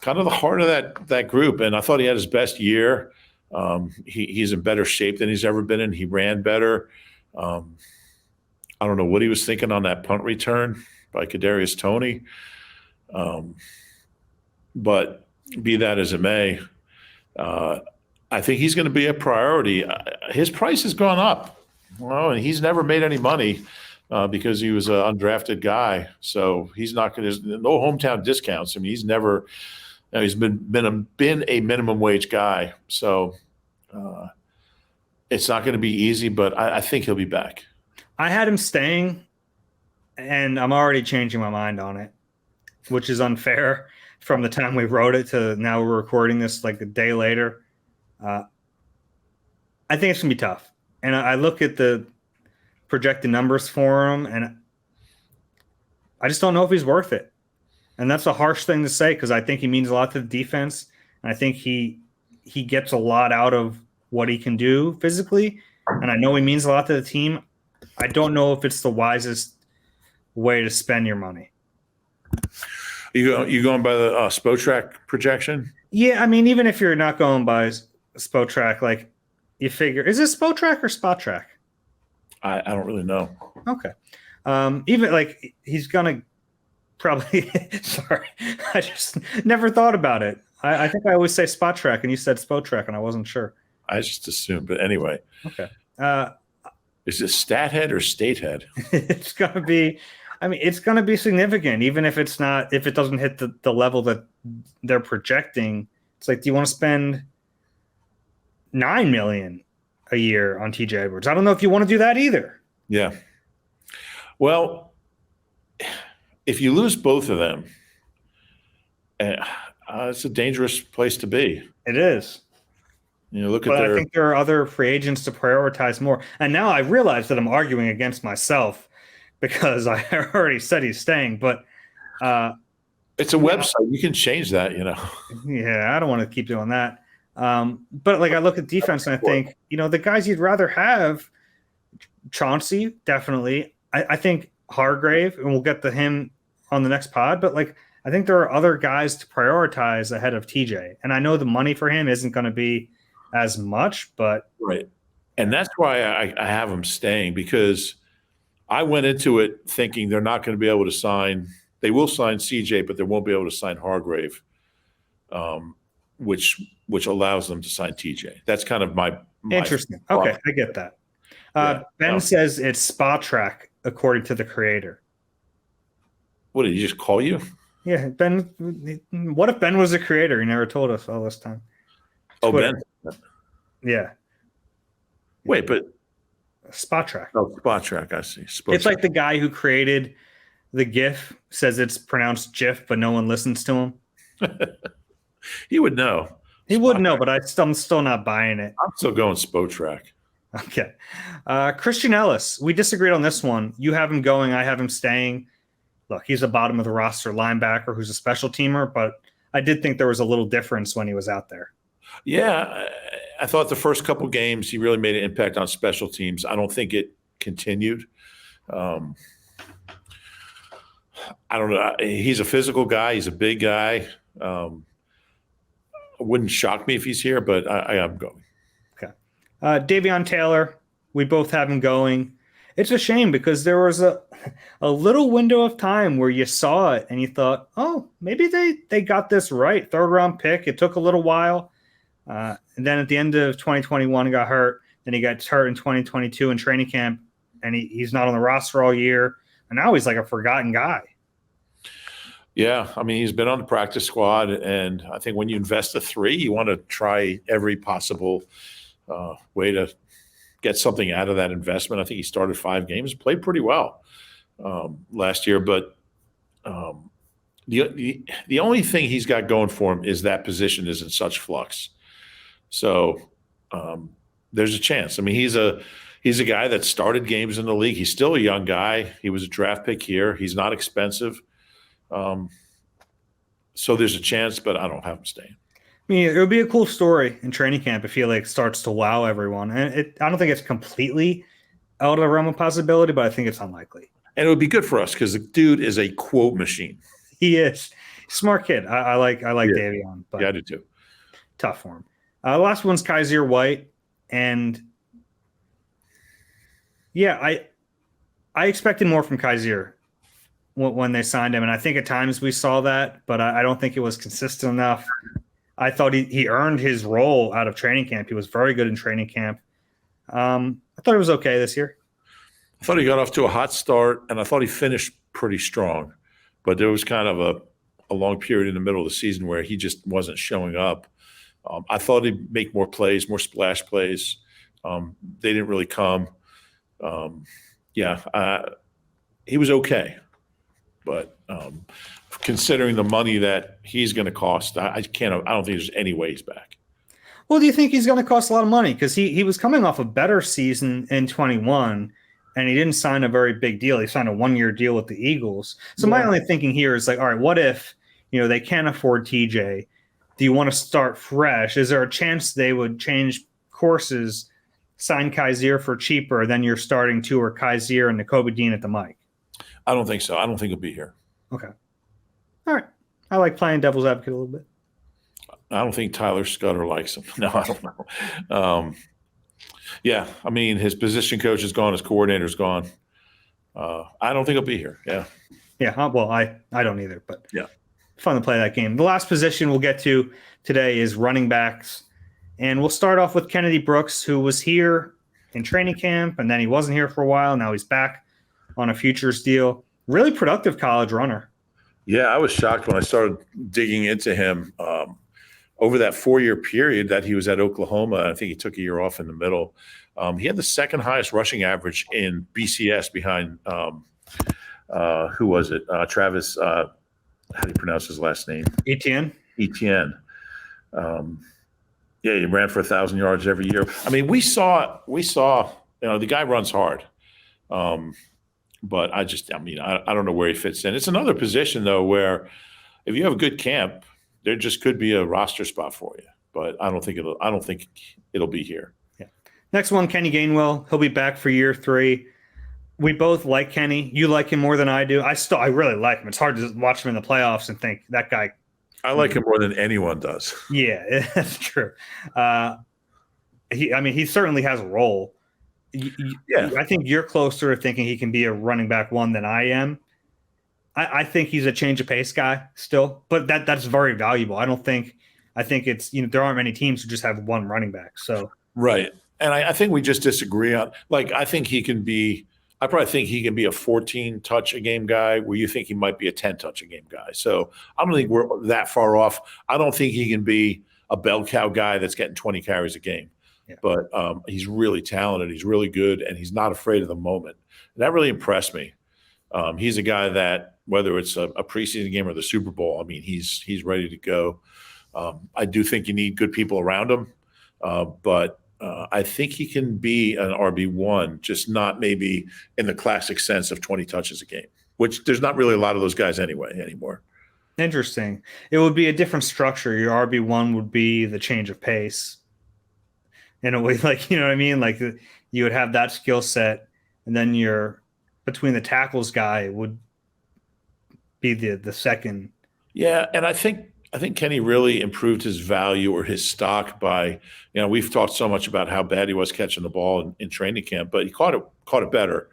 heart of that group. And I thought he had his best year. He's in better shape than he's ever been in. He ran better. I don't know what he was thinking on that punt return by Kadarius Toney. But be that as it may, I think he's going to be a priority. His price has gone up. Well, and he's never made any money because he was an undrafted guy. So he's not going to – no hometown discounts. He's never – he's been a minimum wage guy. So It's not going to be easy, but I think he'll be back. I had him staying, and I'm already changing my mind on it, which is unfair from the time we wrote it to now we're recording this like a day later. I think it's going to be tough. And I look at the projected numbers for him, and I just don't know if he's worth it. And that's a harsh thing to say because I think he means a lot to the defense. And I think he gets a lot out of what he can do physically. And I know he means a lot to the team. I don't know if it's the wisest way to spend your money. You going by the Spotrac projection? Yeah, I mean, even if you're not going by Spotrac, like you figure, is it Spotrac or Spotrac? I don't really know. Okay. Even like he's gonna probably sorry, I just never thought about it. I think I always say Spotrac and you said Spotrac and I wasn't sure. I just assumed, but anyway. Okay. Is it stat head or state head? It's gonna be, I mean, it's gonna be significant, even if it's not, if it doesn't hit the level that they're projecting. It's like, do you want to spend $9 million a year on TJ Edwards? I don't know if you want to do that either. Yeah. Well, if you lose both of them, it's a dangerous place to be. It is. Look but at their. I think there are other free agents to prioritize more. And now I realize that I'm arguing against myself because I already said he's staying. But it's a website. You can change that, Yeah, I don't want to keep doing that. But like I look at defense and I think, the guys you'd rather have, Chauncey, definitely. I think Hargrave, and we'll get to him on the next pod, but like I think there are other guys to prioritize ahead of TJ. And I know the money for him isn't going to be as much, but right. And that's why I have him staying, because I went into it thinking they're not going to be able to sign. They will sign CJ, but they won't be able to sign Hargrave, which allows them to sign TJ. That's kind of my interesting. Okay, I get that. Ben says it's Spotrac according to the creator. What did he just call you? Yeah, Ben. What if Ben was a creator? He never told us all this time. Twitter. Oh, Ben. Yeah. Wait, but Spotrac. Oh, Spotrac. I see. It's like the guy who created the GIF says it's pronounced GIF, but no one listens to him. He would know. He would know, but I'm still not buying it. I'm still going Spotrac. Okay. Christian Ellis. We disagreed on this one. You have him going. I have him staying. Look, he's a bottom of the roster linebacker who's a special teamer, but I did think there was a little difference when he was out there. Yeah, I thought the first couple games he really made an impact on special teams. I don't think it continued. I don't know. He's a physical guy. He's a big guy. It wouldn't shock me if he's here, but I am going. Okay. Davion Taylor, we both have him going. It's a shame because there was a little window of time where you saw it and you thought, oh, maybe they got this right. 3rd round pick. It took a little while. And then at the end of 2021, he got hurt. Then he got hurt in 2022 in training camp, and he's not on the roster all year. And now he's like a forgotten guy. Yeah, I mean, he's been on the practice squad, and I think when you invest a 3, you want to try every possible way to get something out of that investment. I think he started 5 games, played pretty well last year, but the only thing he's got going for him is that position is in such flux. So there's a chance. I mean, he's a guy that started games in the league. He's still a young guy. He was a draft pick here. He's not expensive. So there's a chance, but I don't have him staying. I mean, it would be a cool story in training camp if he like starts to wow everyone. And I don't think it's completely out of the realm of possibility, but I think it's unlikely. And it would be good for us because the dude is a quote machine. He is. Smart kid. I like Davion. But yeah, I do too. Tough for him. The last one's Kaiser White. And yeah, I expected more from Kaiser when they signed him. And I think at times we saw that, but I don't think it was consistent enough. I thought he earned his role out of training camp. He was very good in training camp. I thought it was okay this year. I thought he got off to a hot start, and I thought he finished pretty strong. But there was kind of a long period in the middle of the season where he just wasn't showing up. I thought he'd make more plays, more splash plays. They didn't really come. He was okay. But considering the money that he's going to cost, I don't think there's any way he's back. Well, do you think he's going to cost a lot of money? Because he was coming off a better season in 21, and he didn't sign a very big deal. He signed a 1-year deal with the Eagles. So my only thinking here is like, all right, what if they can't afford TJ? Do you want to start fresh? Is there a chance they would change courses, sign Kaiser for cheaper, then you're starting Tua Kaiser and Nakobe Dean at the mic? I don't think so. I don't think he'll be here. Okay. All right. I like playing devil's advocate a little bit. I don't think Tyler Scudder likes him. No, I don't know. I mean, his position coach is gone. His coordinator's gone. I don't think he'll be here. Yeah. Yeah. Well, I don't either, but yeah, fun to play that game. The last position we'll get to today is running backs. And we'll start off with Kennedy Brooks, who was here in training camp, and then he wasn't here for a while. Now he's back on a futures deal. Really productive college runner. Yeah, I was shocked when I started digging into him over that 4-year period that he was at Oklahoma. I think he took a year off in the middle. He had the second highest rushing average in BCS behind who was it? Travis. How do you pronounce his last name? Etienne. Etienne. He ran for 1,000 yards every year. I mean, we saw. The guy runs hard. But I don't know where he fits in. It's another position, though, where if you have a good camp, there just could be a roster spot for you. But I don't think it'll be here. Yeah. Next one, Kenny Gainwell. He'll be back for year 3. We both like Kenny. You like him more than I do. I really like him. It's hard to watch him in the playoffs and think that guy. I like him more than anyone does. Yeah, that's true. He certainly has a role. I think you're closer to thinking he can be a running back 1 than I am. I think he's a change of pace guy still, but that's very valuable. I think it's, there aren't many teams who just have one running back. So right. And I think we just disagree on, I think he can be, I probably think he can be a 14 touch a game guy where you think he might be a 10 touch a game guy. So I don't think we're that far off. I don't think he can be a bell cow guy that's getting 20 carries a game. Yeah. But he's really talented. He's really good, and he's not afraid of the moment. And that really impressed me. He's a guy that, whether it's a preseason game or the Super Bowl, I mean, he's ready to go. I do think you need good people around him, but I think he can be an RB1, just not maybe in the classic sense of 20 touches a game, which there's not really a lot of those guys anymore. Interesting. It would be a different structure. Your RB1 would be the change of pace. In a way, you know what I mean? Like you would have that skill set, and then your between the tackles guy would be the second. Yeah, and I think Kenny really improved his value or his stock by, we've talked so much about how bad he was catching the ball in training camp, but he caught it better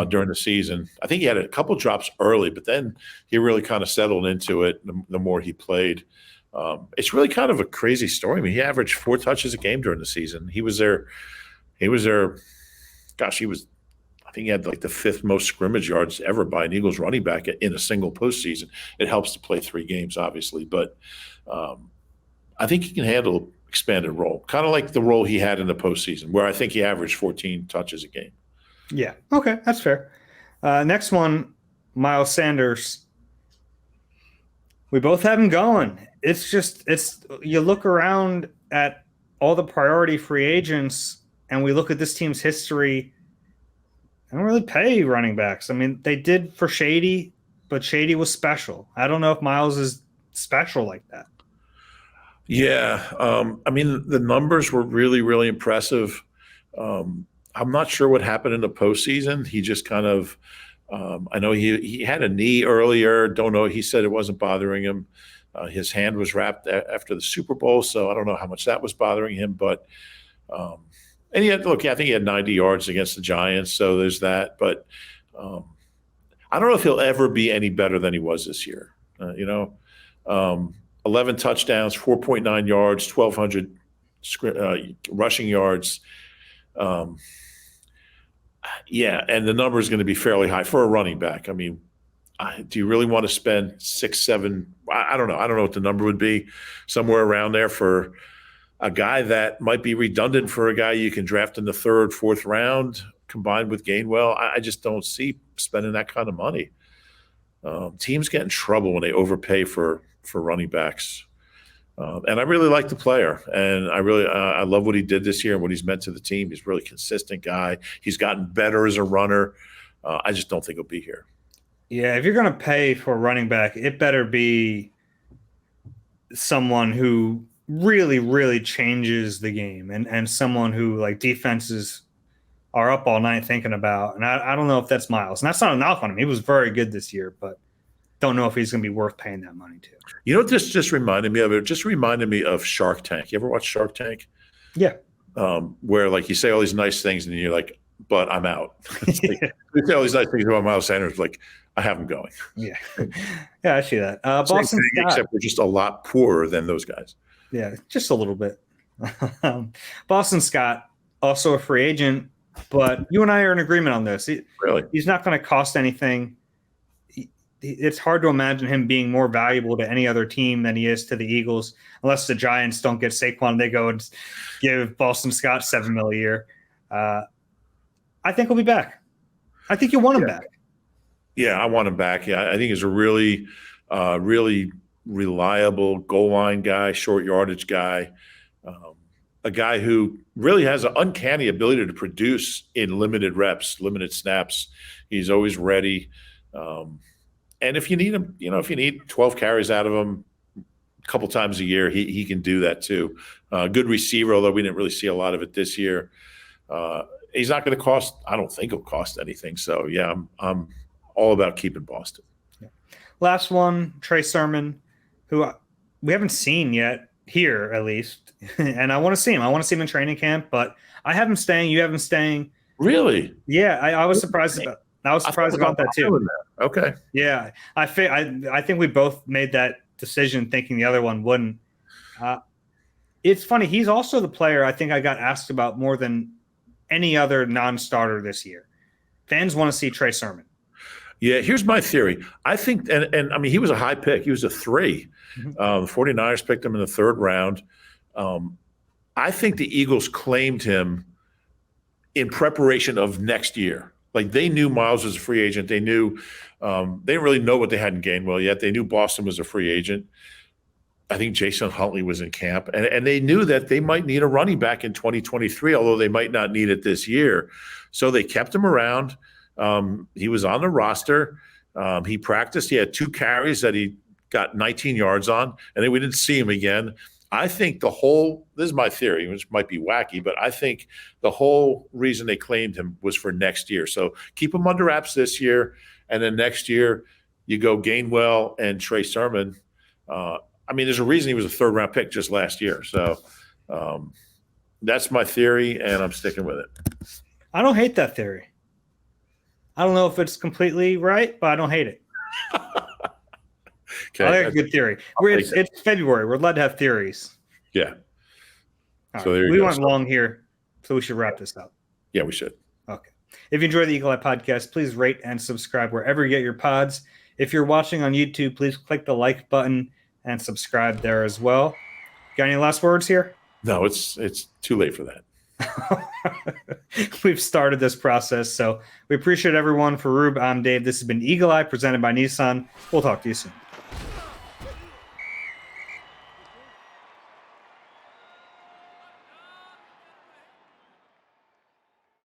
during the season. I think he had a couple drops early, but then he really kind of settled into it the more he played. It's really kind of a crazy story. I mean, he averaged 4 touches a game during the season. He was there. Gosh, I think he had the 5th most scrimmage yards ever by an Eagles running back in a single postseason. It helps to play 3 games, obviously, but I think he can handle expanded role, kind of like the role he had in the postseason, where I think he averaged 14 touches a game. Yeah. Okay, that's fair. Next one, Miles Sanders. We both have him going. You look around at all the priority free agents, and we look at this team's history. They don't really pay running backs. I mean, they did for Shady, but Shady was special. I don't know if Miles is special like that. Yeah. I mean, the numbers were really, really impressive. I'm not sure what happened in the postseason. He just kind of I know he had a knee earlier. Don't know. He said it wasn't bothering him. His hand was wrapped after the Super Bowl, so I don't know how much that was bothering him. But and I think he had 90 yards against the Giants, so there's that. But I don't know if he'll ever be any better than he was this year. 11 touchdowns, 4.9 yards, 1,200 rushing yards. Yeah, and the number is going to be fairly high for a running back. I mean, do you really want to spend 6, 7? I don't know. I don't know what the number would be. Somewhere around there for a guy that might be redundant for a guy you can draft in the third, fourth round, combined with Gainwell. I just don't see spending that kind of money. Teams get in trouble when they overpay for running backs. And I really like the player, and I love what he did this year and what he's meant to the team. He's a really consistent guy. He's gotten better as a runner. I just don't think he'll be here. Yeah, if you're going to pay for a running back, it better be someone who really, really changes the game and someone who, like, defenses are up all night thinking about. And I don't know if that's Miles. And that's not a knock on him. He was very good this year, but don't know if he's going to be worth paying that money to. You know what this just reminded me of? It just reminded me of Shark Tank. You ever watch Shark Tank? Yeah. Where, like, you say all these nice things and you're like, but I'm out. Like, you say all these nice things about Miles Sanders, like, I have him going. Yeah. Yeah, I see that. Boston Scott, except we're just a lot poorer than those guys. Yeah, just a little bit. Boston Scott, also a free agent, but you and I are in agreement on this. Really? He's not going to cost anything. It's hard to imagine him being more valuable to any other team than he is to the Eagles, unless the Giants don't get Saquon. They go and give Boston Scott $7 million a year. I think he'll be back. I think you want him back. Yeah, I want him back. Yeah, I think he's a really, really reliable goal line guy, short yardage guy, a guy who really has an uncanny ability to produce in limited reps, limited snaps. He's always ready. And if you need him, if you need 12 carries out of him a couple times a year, he can do that too. Good receiver, although we didn't really see a lot of it this year. He's not going to cost. I don't think he'll cost anything. So yeah, I'm all about keeping Boston. Yeah. Last one, Trey Sermon, who we haven't seen yet here, at least, and I want to see him. I want to see him in training camp, but I have him staying. You have him staying. Really? Yeah, I was surprised about. I was surprised about that too. Okay. Yeah, I think we both made that decision thinking the other one wouldn't. It's funny. He's also the player I think I got asked about more than any other non-starter this year. Fans want to see Trey Sermon. Yeah, here's my theory. I think, and I mean, he was a high pick. He was a 3. Mm-hmm. The 49ers picked him in the 3rd round. I think the Eagles claimed him in preparation of next year. Like, they knew Miles was a free agent. They knew they didn't really know what they had in Gainwell yet. They knew Boston was a free agent. I think Jason Huntley was in camp, and they knew that they might need a running back in 2023, although they might not need it this year. So they kept him around. He was on the roster. He practiced. He had 2 carries that he got 19 yards on, and then we didn't see him again. I think this is my theory, which might be wacky, but I think the whole reason they claimed him was for next year. So keep him under wraps this year, and then next year you go Gainwell and Trey Sermon. I mean, there's a reason he was a 3rd-round pick just last year. So that's my theory, and I'm sticking with it. I don't hate that theory. I don't know if it's completely right, but I don't hate it. Okay. I like a good theory. It's February. We're allowed to have theories. Yeah. So there you go. We went long here, so we should wrap this up. Yeah, we should. Okay. If you enjoy the Eagle Eye Podcast, please rate and subscribe wherever you get your pods. If you're watching on YouTube, please click the like button and subscribe there as well. Got any last words here? No, it's too late for that. We've started this process, so we appreciate everyone. For Rube, I'm Dave. This has been Eagle Eye presented by Nissan. We'll talk to you soon.